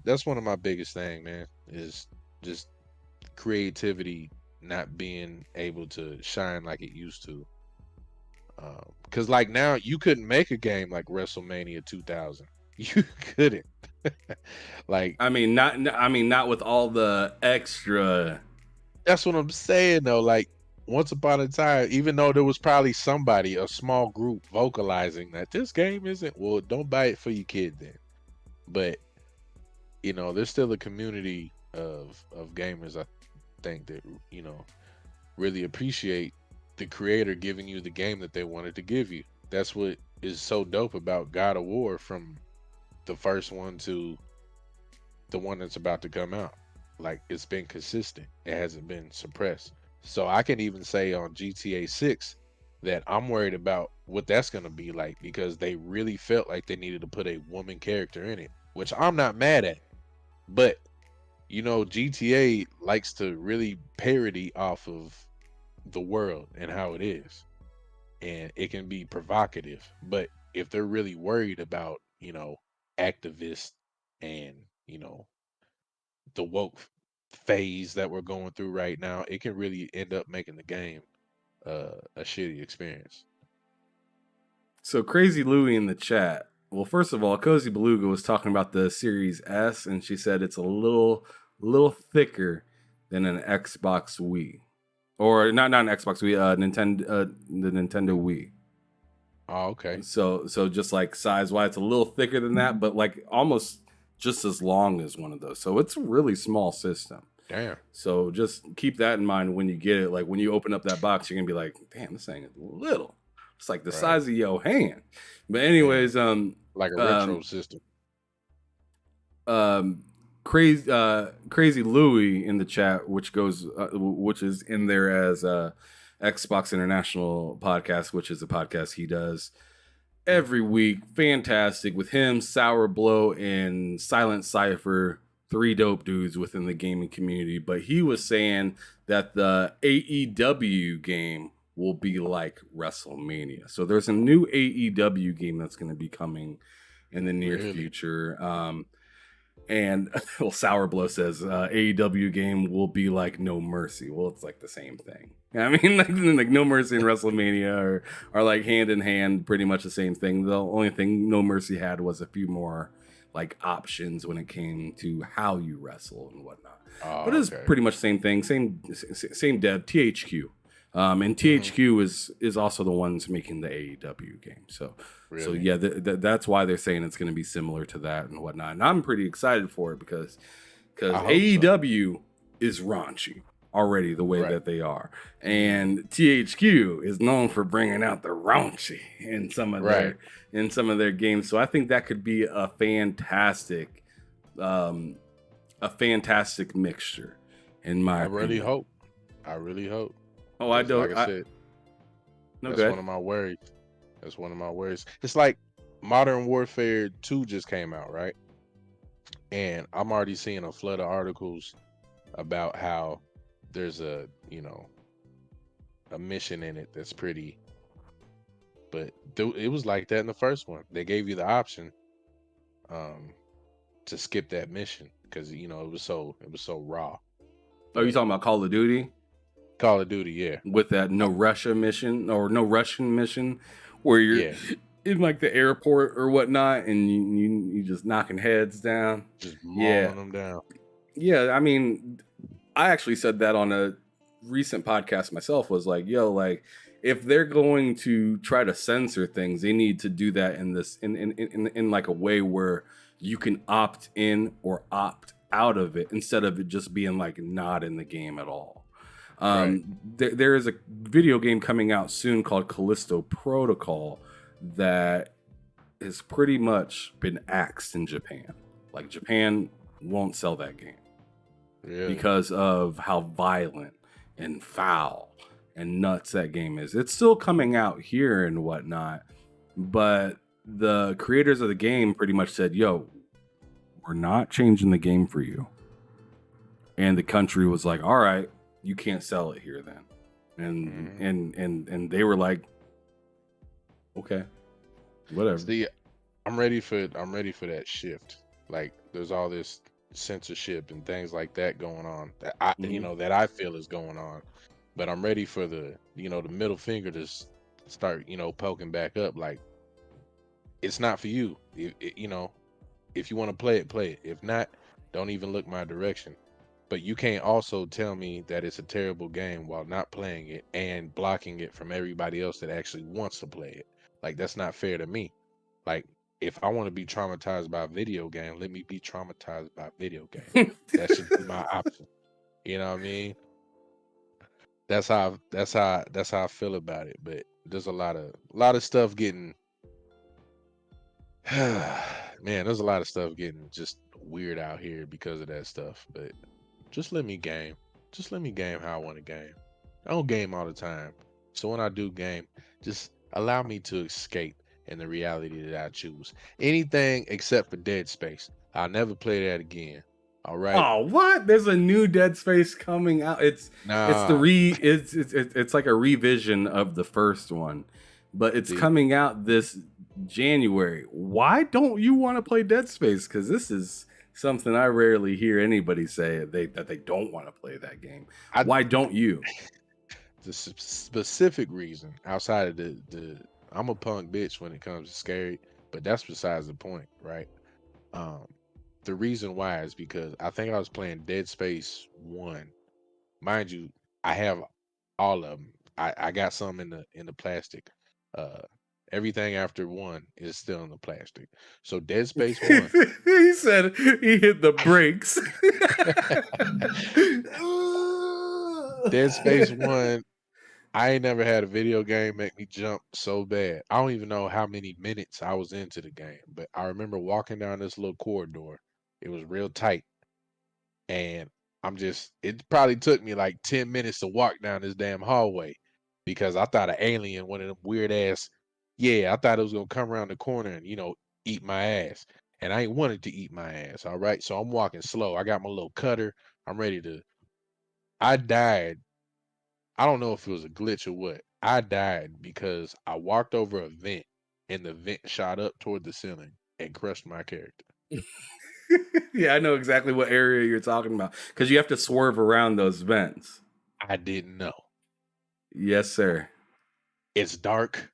biggest thing, man, is just creativity not being able to shine like it used to. Because like now, you couldn't make a game like WrestleMania 2000. You couldn't. Like, I mean, not with all the extra. that's what I'm saying though. Like, once upon a time, even though there was probably somebody, a small group, vocalizing that this game isn't, well, don't buy it for your kid then. But there's still a community of gamers, I think, that really appreciate the creator giving you the game that they wanted to give you. That's what is so dope about God of War, from the first one to the one that's about to come out. Like, it's been consistent. It hasn't been suppressed. So I can even say on GTA 6 that I'm worried about what that's going to be like, because they really felt like they needed to put a woman character in it, which I'm not mad at. But, GTA likes to really parody off of the world and how it is. And it can be provocative. But if they're really worried about, activists and, the woke phase that we're going through right now, it can really end up making the game a shitty experience. So Crazy Louie in the chat. Well, first of all, Cozy Beluga was talking about the Series S, and she said it's a little thicker than an Xbox Wii, or not an Xbox Wii, the Nintendo Wii. Oh, okay. So just like size wise, it's a little thicker than that, but like almost just as long as one of those. So it's a really small system. Damn. So just keep that in mind when you get it. Like when you open up that box, you're gonna be like, damn, this thing is little. It's like the size of your hand. But anyways, like a retro system. Crazy Louie in the chat, which is in there as Xbox International Podcast, which is a podcast he does every week. Fantastic with him, Sour Blow, and Silent Cypher, 3 dope dudes within the gaming community. But he was saying that the AEW game will be like WrestleMania. So there's a new AEW game that's going to be coming in the near future. And well, Sour Blow says AEW game will be like No Mercy. Well, it's like the same thing. I mean, like No Mercy and WrestleMania are like hand in hand, pretty much the same thing. The only thing No Mercy had was a few more like options when it came to how you wrestle and whatnot. But it's pretty much the same thing, same dev, THQ. And THQ is also the ones making the AEW game. So yeah, that's why they're saying it's going to be similar to that and whatnot. And I'm pretty excited for it because AEW is raunchy already the way that they are, and THQ is known for bringing out the raunchy in some of their games. So I think that could be a fantastic mixture. In my opinion. I really hope. Oh, I don't. Like I said, no, that's one of my worries. That's one of my worries. It's like Modern Warfare 2 just came out, right? And I'm already seeing a flood of articles about how there's a mission in it that's pretty. But it was like that in the first one. They gave you the option to skip that mission because it was so raw. Oh, you talking about Call of Duty? Call of Duty, yeah. With that no Russian mission where you're in like the airport or whatnot and you just knocking heads down. Just mauling them down. Yeah, I mean, I actually said that on a recent podcast myself, was like, yo, like if they're going to try to censor things, they need to do that in like a way where you can opt in or opt out of it instead of it just being like not in the game at all. There is a video game coming out soon called Callisto Protocol that has pretty much been axed in Japan. Like Japan won't sell that game because of how violent and foul and nuts that game is. It's still coming out here and whatnot, but the creators of the game pretty much said, yo, we're not changing the game for you. And the country was like, all right, you can't sell it here then. And they were like, okay, whatever. See, I'm ready for that shift. Like there's all this censorship and things like that going on that that I feel is going on. But I'm ready for the the middle finger to start poking back up. Like it's not for you. If you want to play it, play it. If not, don't even look my direction. But you can't also tell me that it's a terrible game while not playing it and blocking it from everybody else that actually wants to play it. Like, that's not fair to me. Like, if I want to be traumatized by a video game, let me be traumatized by a video game. That should be my option. You know what I mean? That's how I feel about it. But there's a lot of stuff getting there's a lot of stuff getting just weird out here because of that stuff. But just let me game. Just let me game how I want to game. I don't game all the time. So when I do game, just allow me to escape in the reality that I choose. Anything except for Dead Space. I'll never play that again. All right. Oh, what? There's a new Dead Space coming out. It's like a revision of the first one, but it's coming out this January. Why don't you want to play Dead Space? Because this is something I rarely hear anybody say that they don't want to play that game. Why don't you? The specific reason outside of the I'm a punk bitch when it comes to scary, but that's besides the point, right? The reason why is because I think I was playing Dead Space 1. Mind you, I have all of them. I got some in the plastic. Everything after 1 is still in the plastic. So Dead Space 1. He said he hit the brakes. Dead Space 1, I ain't never had a video game make me jump so bad. I don't even know how many minutes I was into the game, but I remember walking down this little corridor. It was real tight. And it probably took me like 10 minutes to walk down this damn hallway because I thought an alien, one of them weird ass, I thought it was going to come around the corner and, eat my ass. And I ain't wanted to eat my ass, all right? So I'm walking slow. I got my little cutter. I'm ready to. I died. I don't know if it was a glitch or what, I died because I walked over a vent and the vent shot up toward the ceiling and crushed my character. Yeah, I know exactly what area you're talking about because you have to swerve around those vents. I didn't know. Yes, sir. It's dark.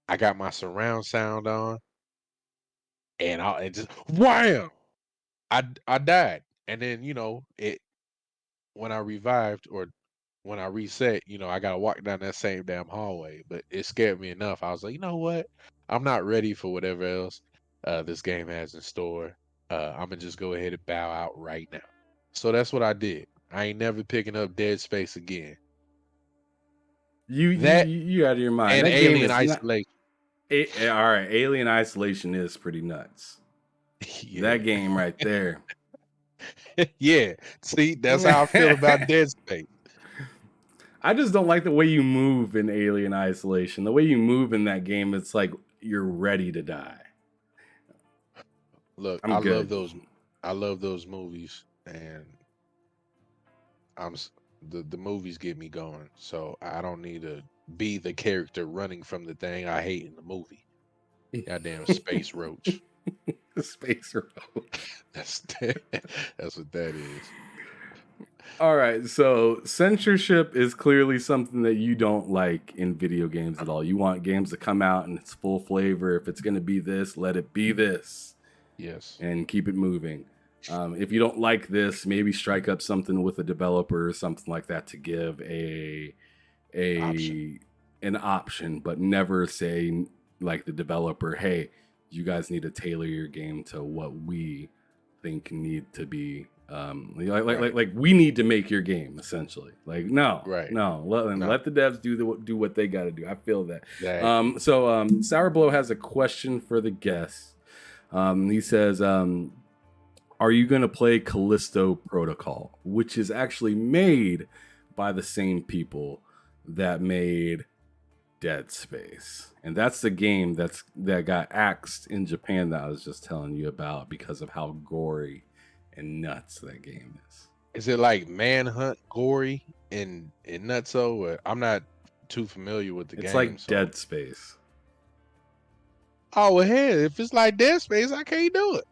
I got my surround sound on, and it just wham! I died, and then it when I revived or when I reset, I gotta walk down that same damn hallway. But it scared me enough. I was like, you know what? I'm not ready for whatever else this game has in store. I'm gonna just go ahead and bow out right now. So that's what I did. I ain't never picking up Dead Space again. That You out of your mind. and That game Alien is Isolation. all right, Alien Isolation is pretty nuts. Yeah. That game right there. Yeah. See, that's how I feel about Dead Space. I just don't like the way you move in Alien Isolation. The way you move in that game, it's like you're ready to die. Look, I love those movies, and the movies get me going. So I don't need to be the character running from the thing I hate in the movie. Goddamn space roach. The space roach. That's what that is. All right, so censorship is clearly something that you don't like in video games at all. You want games to come out and it's full flavor. If it's going to be this, let it be this. Yes. And keep it moving. If you don't like this, maybe strike up something with a developer or something like that to give an option, but never say like the developer, hey, you guys need to tailor your game to what we think need to be. Like we need to make your game essentially. Like no, let the devs do what they got to do. I feel that. So Sour Blow has a question for the guests. He says, are you going to play Callisto Protocol, which is actually made by the same people that made Dead Space? And that's the game that got axed in Japan that I was just telling you about because of how gory and nuts that game is. Is it like Manhunt gory and nutso? Or I'm not too familiar with the game. It's like Dead Space. Oh well, hell, if it's like Dead Space, I can't do it.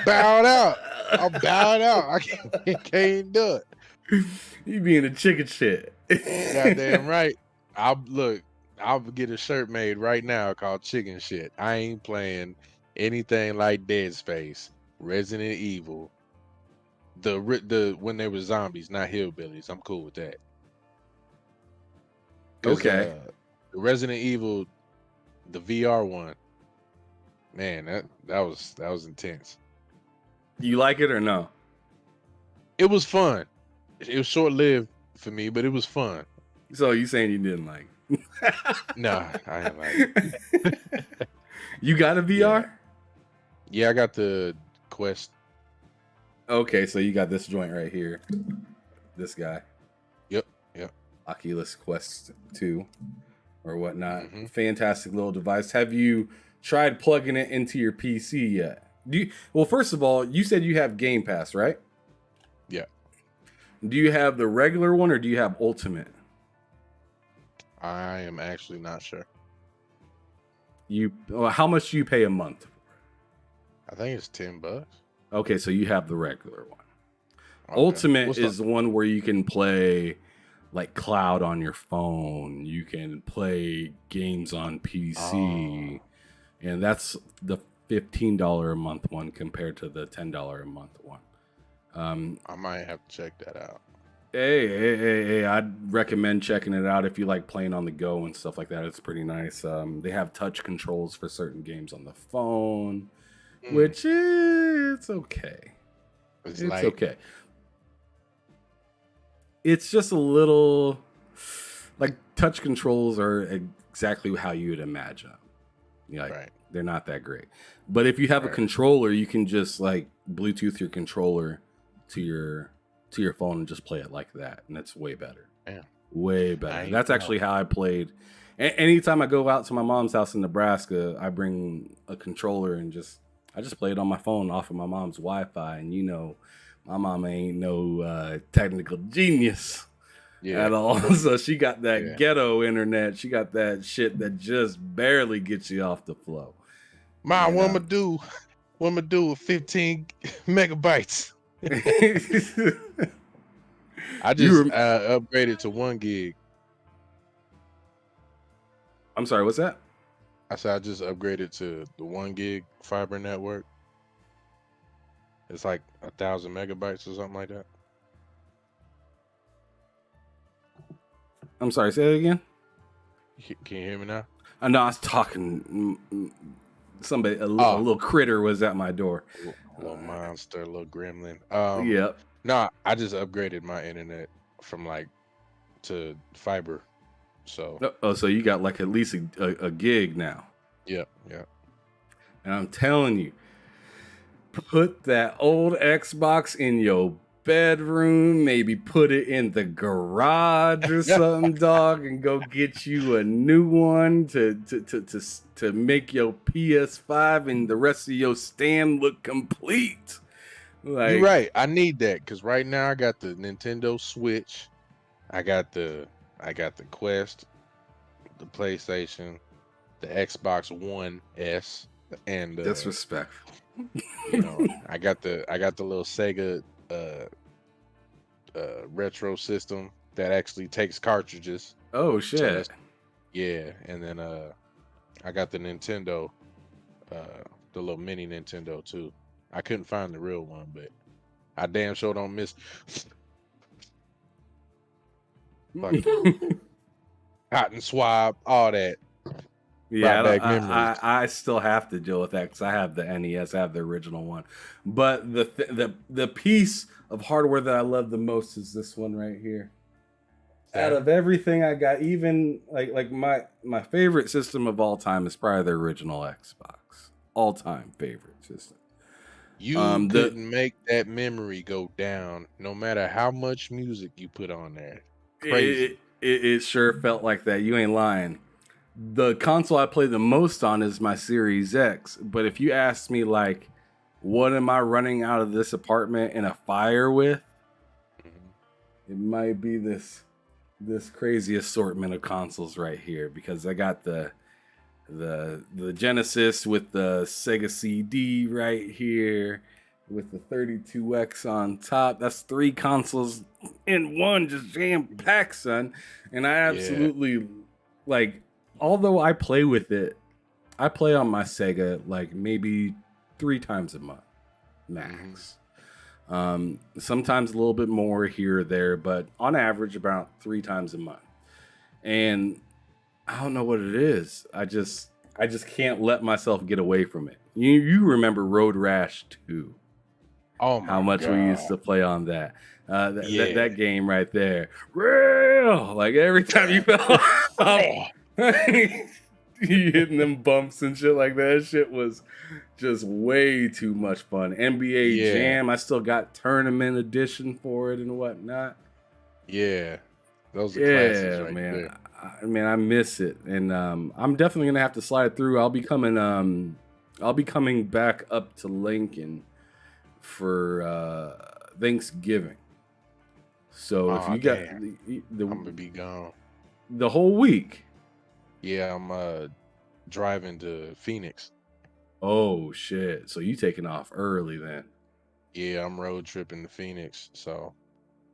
Bowed out. I'm bowed out. I can't do it. You being a chicken shit. Goddamn right. I'll get a shirt made right now called Chicken Shit. I ain't playing anything like Dead Space, Resident Evil. The when they were zombies, not hillbillies. I'm cool with that. Okay. The Resident Evil, the VR one, man, that was intense. You like it or no? It was fun. It was short lived for me, but it was fun. So you saying you didn't like it? Nah, I didn't like it. You got a VR? Yeah, I got the Quest. Okay, so you got this joint right here. This guy. Yep. Oculus Quest 2 or whatnot. Mm-hmm. Fantastic little device. Have you tried plugging it into your PC yet? Well, first of all, you said you have Game Pass, right? Yeah. Do you have the regular one or do you have Ultimate? I am actually not sure. How much do you pay a month? I think it's $10. Okay, so you have the regular one. Okay. Ultimate is the one where you can play like cloud on your phone. You can play games on PC. And that's the $15 a month one compared to the $10 a month one. I might have to check that out. Hey, I'd recommend checking it out if you like playing on the go and stuff like that. It's pretty nice. They have touch controls for certain games on the phone, which it's okay. It's okay. It's just a little like touch controls are exactly how you would imagine them. They're not that great. But if you have a controller, you can just like Bluetooth your controller to your phone and just play it like that, and it's way better. Yeah. Way better. That's actually how I played. Anytime I go out to my mom's house in Nebraska, I bring a controller and I just play it on my phone off of my mom's Wi-Fi. And my mama ain't no technical genius. at all. So she got that Yeah. ghetto internet. She got that shit that just barely gets you off the flow. Mom, what I'ma do? What I'ma do with 15 megabytes? I just upgraded to 1 gig. I'm sorry, what's that? I said I just upgraded to the 1 gig fiber network. It's like 1,000 megabytes or something like that. I'm sorry, say that again. Can you hear me now? I know I was talking. Somebody, a little critter was at my door. A little monster, a little gremlin. Yep. No, I just upgraded my internet from to fiber. So. Oh, so you got like at least a gig now. Yeah. And I'm telling you, put that old Xbox in your bedroom, maybe put it in the garage or something, dog, and go get you a new one to make your PS5 and the rest of your stand look complete. Like, you're right. I need that because right now I got the Nintendo Switch, I got the Quest, the PlayStation, the Xbox One S, and disrespectful. You know, I got the little Sega retro system that actually takes cartridges. Oh shit! So yeah, and then I got the Nintendo, the little mini Nintendo too. I couldn't find the real one, but I damn sure don't miss. Hot and swab, all that. Yeah, I still have to deal with that because I have the NES, I have the original one. But the piece of hardware that I love the most is this one right here. Out of everything I got, even like my favorite system of all time is probably the original Xbox. All time favorite system. You couldn't make that memory go down, no matter how much music you put on there. Crazy. It sure felt like that. You ain't lying. The console I play the most on is my Series X. But if you ask me, like, what am I running out of this apartment in a fire with? It might be this crazy assortment of consoles right here, because I got the Genesis with the Sega CD right here with the 32X on top. That's 3 consoles in one, just jam-packed, son. And I absolutely, like, although I play with it, I play on my Sega like maybe 3 times a month, max. Sometimes a little bit more here or there, but on average about 3 times a month. And I don't know what it is. I just can't let myself get away from it. You remember Road Rash 2? Oh my how much God. we used to play on that. That game right there. Real! Like every time you fell off, you hitting them bumps and shit like that. Shit was just way too much fun. NBA Jam, I still got tournament edition for it and whatnot. Yeah, those are classics right man. there. I miss it, and I'm definitely gonna have to slide through. I'll be coming back up to Lincoln for Thanksgiving. So if you got I'm gonna be gone the whole week. Yeah, I'm driving to Phoenix. Oh shit! So you taking off early then? Yeah, I'm road tripping to Phoenix. So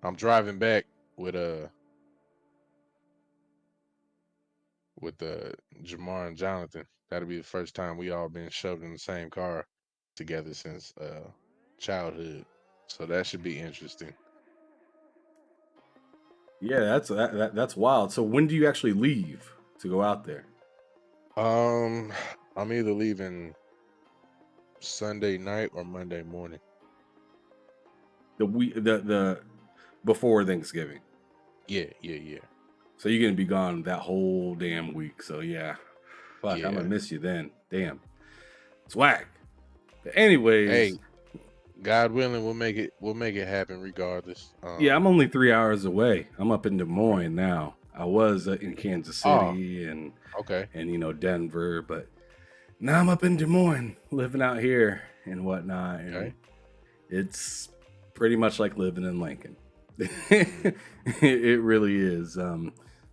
I'm driving back with Jamar and Jonathan. That'll be the first time we all been shoved in the same car together since childhood. So that should be interesting. Yeah, that's wild. So when do you actually leave to go out there? I'm either leaving Sunday night or Monday morning. The before Thanksgiving. Yeah. So you're gonna be gone that whole damn week. So yeah, fuck, Yeah. I'm gonna miss you then. Damn, it's whack. But anyways, Hey, God willing, we'll make it happen regardless. Yeah, I'm only 3 hours away. I'm up in Des Moines now. I was in Kansas City and Denver, but now I'm up in Des Moines, living out here and whatnot. And it's pretty much like living in Lincoln. It really is.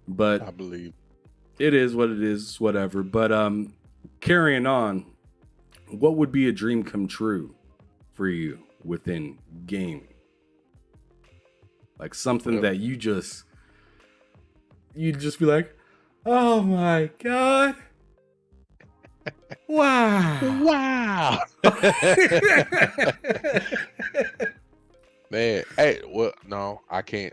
But I believe. it is what it is, whatever. But carrying on, what would be a dream come true for you within gaming? Like something Well, that you'd just be like, oh my God. Wow. wow. Man, hey, well, no, I can't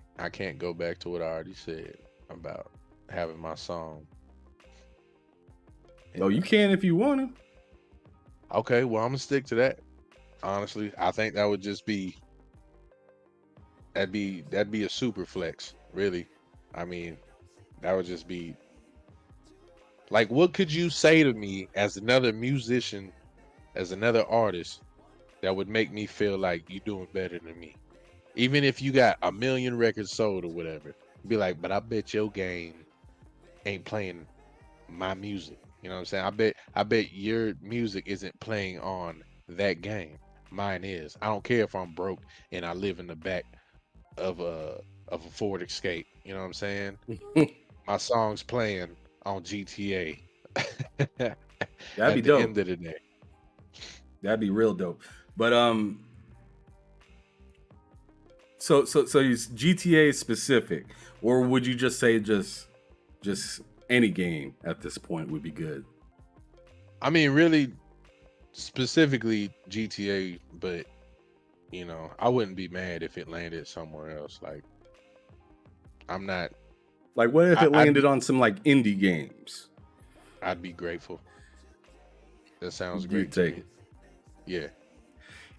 go back to what I already said about having my song. Oh, you can if you want to. Okay, well, I'm gonna stick to that. Honestly, I think that would just be that'd be a super flex, really. I mean, that would just be like, what could you say to me as another musician, as another artist, that would make me feel like you doing better than me? Even if you got 1 million records sold or whatever, be like, but I bet your game ain't playing my music. You know what I'm saying? I bet your music isn't playing on that game. Mine is. I don't care if I'm broke and I live in the back of a Ford Escape. You know what I'm saying? My song's playing on GTA. That'd be At the dope. end of the day. That'd be real dope. But so is GTA specific, or would you just say just any game at this point would be good? I mean, really, specifically GTA, but you know, I wouldn't be mad if it landed somewhere else. Like, I'm not. Like, what if it I'd landed on some like indie games? I'd be grateful. That sounds You great to take me. it. Yeah.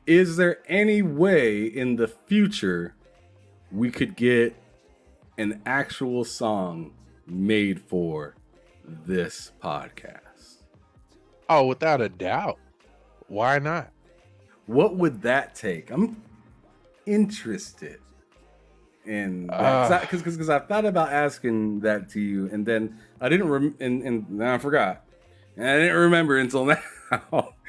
Is there any way in the future we could get an actual song made for this podcast? Oh, without a doubt. Why not? What would that take? I'm interested in that because I thought about asking that to you, and then I didn't and then I forgot, and I didn't remember until now.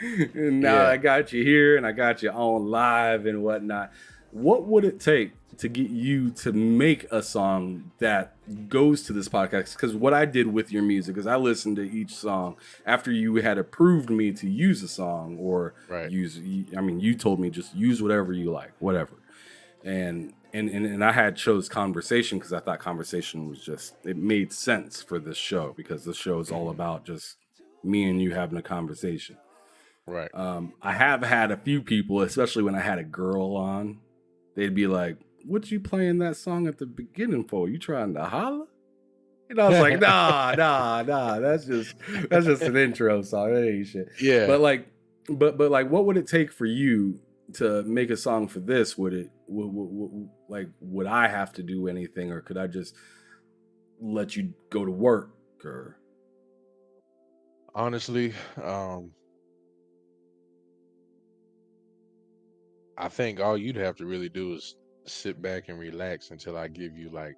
And now Yeah. I got you here, and I got you on live and whatnot. What would it take to get you to make a song that goes to this podcast? Because what I did with your music is I listened to each song after you had approved me to use a song or Right. you told me just use whatever you like, whatever. And I had chose conversation because I thought conversation was it made sense for this show because this show is all about just me and you having a conversation. Right. I have had a few people, especially when I had a girl on, they'd be like, what you playing that song at the beginning for? You trying to holler? And I was like, nah, that's just an intro song. That ain't shit. Yeah. But like, what would it take for you to make a song for this? Would I have to do anything, or could I just let you go to work? Or Honestly, I think all you'd have to really do is sit back and relax until I give you like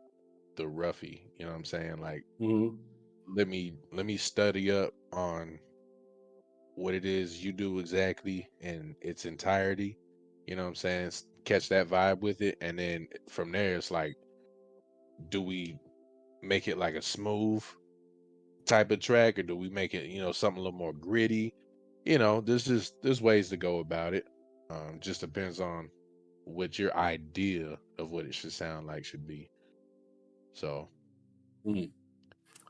the roughie. You know what I'm saying? Like, let me study up on what it is you do exactly in its entirety. You know what I'm saying? Catch that vibe with it, and then from there, it's like, do we make it like a smooth type of track, or do we make it, something a little more gritty? There's ways to go about it. Just depends on what your idea of what it should sound like should be. So, well,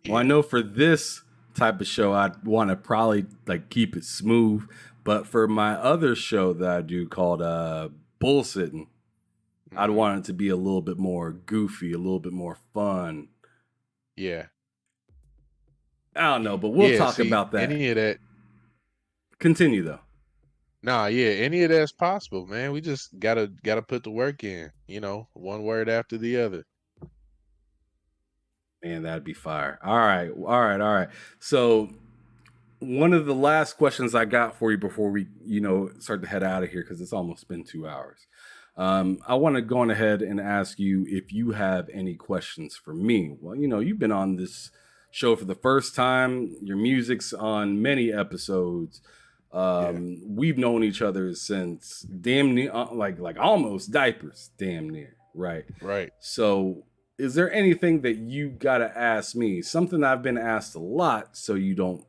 yeah. I know for this type of show, I'd want to probably like keep it smooth. But for my other show that I do called Bullsitting, I'd want it to be a little bit more goofy, a little bit more fun. Yeah. I don't know, but we'll talk See, about that. Any of that. Continue though. Nah, yeah, any of that's possible, man. We just gotta put the work in, one word after the other. Man, that'd be fire. All right. So one of the last questions I got for you before we, start to head out of here, because it's almost been 2 hours. I want to go on ahead and ask you if you have any questions for me. Well, you've been on this show for the first time. Your music's on many episodes. We've known each other since damn near, like almost diapers, damn near. right? Right. So, is there anything that you gotta ask me? Something I've been asked a lot, so you don't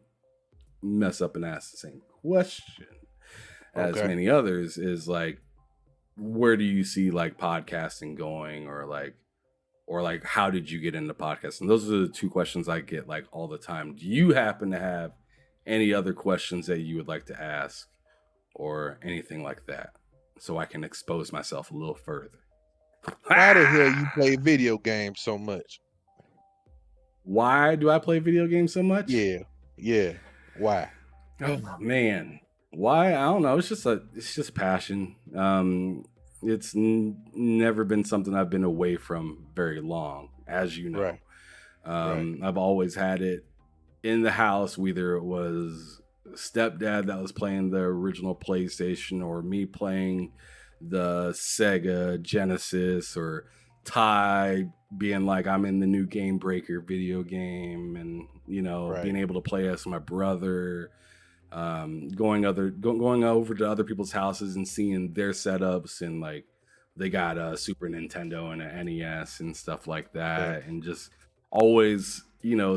mess up and ask the same question as Okay. many others. Is like, where do you see like podcasting going, or like how did you get into podcasting? Those are the two questions I get like all the time. Do you happen to have any other questions that you would like to ask, or anything like that, so I can expose myself a little further? Why the hell you play video games so much? Why do I play video games so much? Yeah. Why? Oh man, why? I don't know. It's just passion. It's never been something I've been away from very long, as you know. Right. I've always had it in the house, whether it was stepdad that was playing the original PlayStation, or me playing the Sega Genesis, or Ty being like, I'm in the new Game Breaker video game, and being able to play as my brother, going over to other people's houses and seeing their setups, and like they got a Super Nintendo and an NES and stuff like that, and just always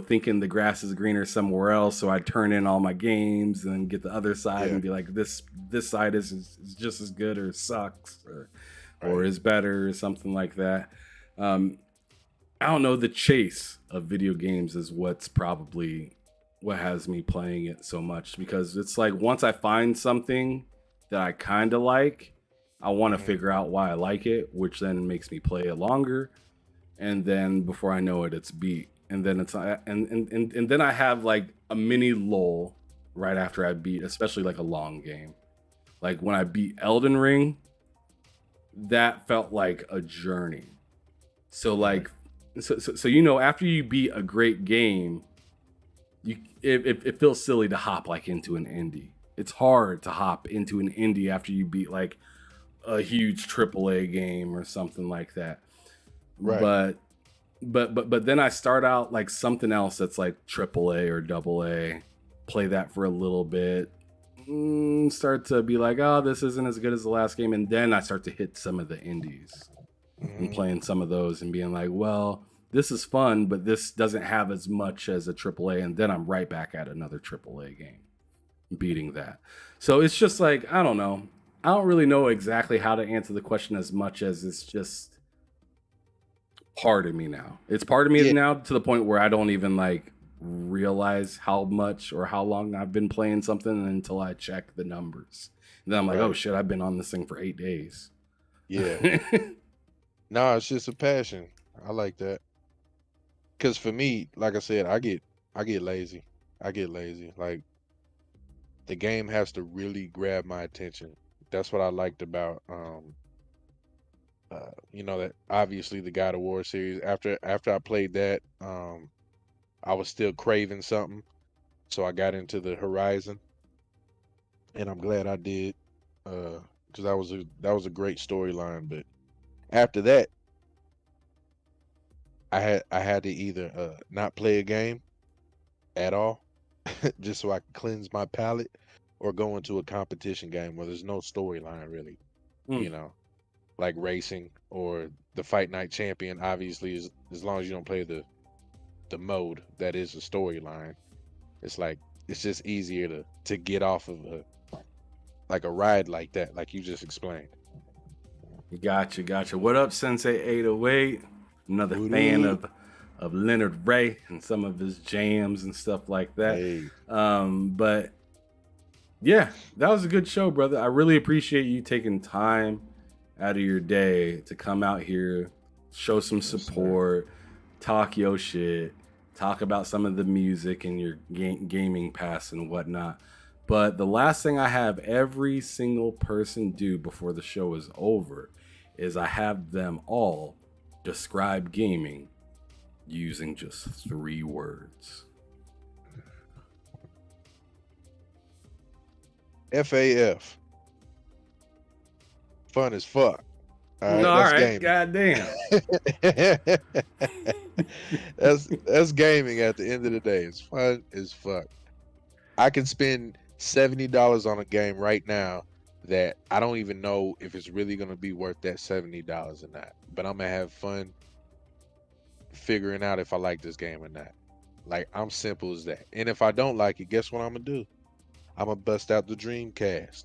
thinking the grass is greener somewhere else. So I'd turn in all my games and get the other side and be like, this side is just as good, or sucks, or is better, or something like that. I don't know, the chase of video games is what's probably what has me playing it so much, because it's like once I find something that I kind of like, I want to figure out why I like it, which then makes me play it longer, and then before I know it, it's beat. And then it's and then I have like a mini lull right after I beat, especially like a long game. Like when I beat Elden Ring, that felt like a journey. So like, so after you beat a great game, it feels silly to hop like into an indie. It's hard to hop into an indie after you beat like a huge AAA game or something like that. Right. But then I start out like something else that's like AAA or AA, play that for a little bit, start to be like, oh, this isn't as good as the last game, and then I start to hit some of the indies and playing some of those and being like, well, this is fun, but this doesn't have as much as a AAA, and then I'm right back at another AAA game, beating that. So it's just like, I don't know. I don't really know exactly how to answer the question, as much as it's just part of me now. It's part of me now, to the point where I don't even like realize how much or how long I've been playing something until I check the numbers. And then I'm like, oh shit, I've been on this thing for 8 days. Yeah. No, it's just a passion. I like that. Cause for me, like I said, I get lazy. Like the game has to really grab my attention. That's what I liked about that obviously the God of War series. After I played that, I was still craving something, so I got into the Horizon, and I'm glad I did, because that was a great storyline. But after that, I had to either not play a game at all, just so I can cleanse my palate, or go into a competition game where there's no storyline really, like racing or the Fight Night Champion. Obviously, as long as you don't play the mode that is a storyline, it's like it's just easier to get off of a ride like that, like you just explained. Gotcha. What up, Sensei 808? Another fan of Lennard Ray and some of his jams and stuff like that. Hey. But yeah, that was a good show, brother. I really appreciate you taking time out of your day to come out here, show some support, talk your shit, talk about some of the music and your gaming past and whatnot. But the last thing I have every single person do before the show is over is I have them all describe gaming using just 3 words. FAF. Fun as fuck. All right, goddamn. that's gaming at the end of the day. It's fun as fuck. I can spend $70 on a game right now that I don't even know if it's really gonna be worth that $70 or not. But I'm gonna have fun figuring out if I like this game or not. Like, I'm simple as that. And if I don't like it, guess what I'm gonna do? I'm gonna bust out the Dreamcast,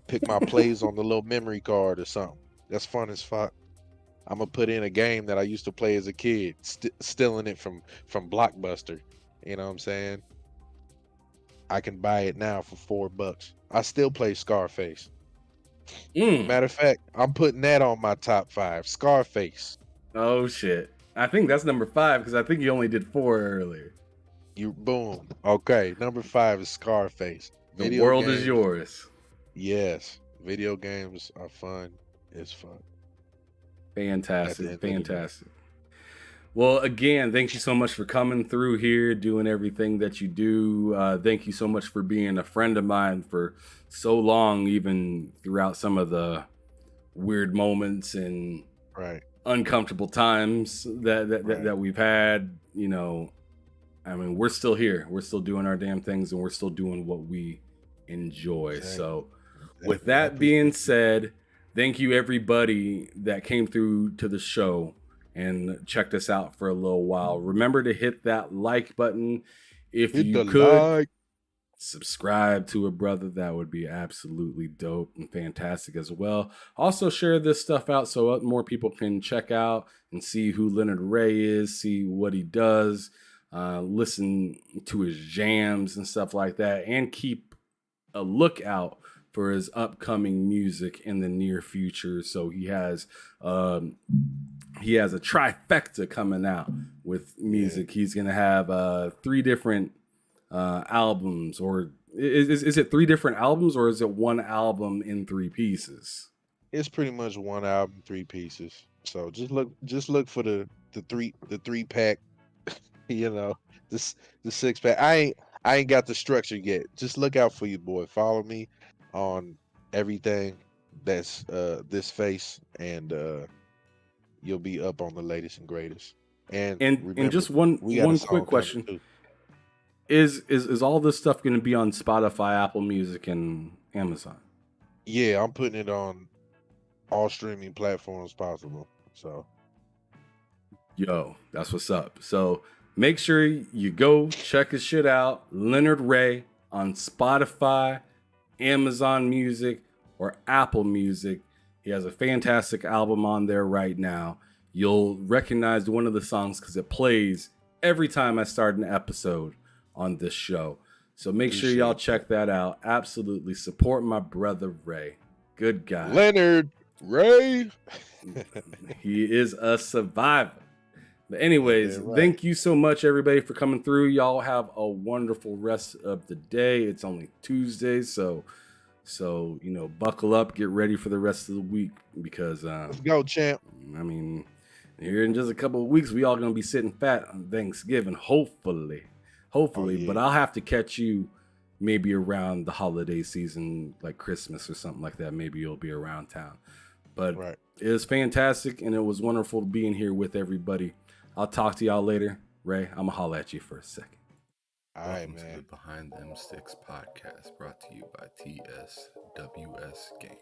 pick my plays on the little memory card or something. That's fun as fuck. I'm gonna put in a game that I used to play as a kid, stealing it from Blockbuster. You know what I'm saying? I can buy it now for $4. I still play Scarface. Matter of fact, I'm putting that on my top 5. Scarface. Oh shit! I think that's number 5 because I think you only did 4 earlier. You boom. Okay, number 5 is Scarface. The world is yours. Yes, video games are fun. It's fun. Fantastic. Well, again, thank you so much for coming through here, doing everything that you do. Thank you so much for being a friend of mine for so long, even throughout some of the weird moments and uncomfortable times that we've had. You know, I mean, we're still here. We're still doing our damn things, and we're still doing what we enjoy. Exactly. So with that being said, thank you everybody that came through to the show and checked us out for a little while. Remember to hit that like button if you could. Subscribe to a brother. That would be absolutely dope and fantastic as well. Also share this stuff out so more people can check out and see who Lennard Ray is, see what he does, listen to his jams and stuff like that, and keep a lookout for his upcoming music in the near future. So he has a trifecta coming out with music. He's gonna have 3 different albums, or is it 3 different albums, or is it 1 album in 3 pieces? It's pretty much 1 album, 3 pieces. So just look for the 3 pack. You know, the 6 pack. I ain't got the structure yet. Just look out for your boy. Follow me on everything that's this face, and you'll be up on the latest and greatest. And remember, just one quick question. Is all this stuff going to be on Spotify, Apple Music, and Amazon? Yeah, I'm putting it on all streaming platforms possible. So, yo, that's what's up. So make sure you go check his shit out. Lennard Ray on Spotify, Amazon Music, or Apple Music. He has a fantastic album on there right now. You'll recognize one of the songs because it plays every time I start an episode on this show. So make sure y'all check that out. Absolutely support my brother Ray. Good guy. Lennard Ray. He is a survivor. But anyways, thank you so much everybody for coming through. Y'all have a wonderful rest of the day. It's only Tuesday, so you know, buckle up, get ready for the rest of the week, because let's go, champ. I mean, here in just a couple of weeks, we all gonna be sitting fat on Thanksgiving, hopefully. But I'll have to catch you maybe around the holiday season, like Christmas or something like that. Maybe you'll be around town. But it was fantastic, and it was wonderful being here with everybody. I'll talk to y'all later. Ray, I'm gonna holler at you for a second. All right, man. To the Behind Them Sticks podcast, brought to you by TSWS Gaming.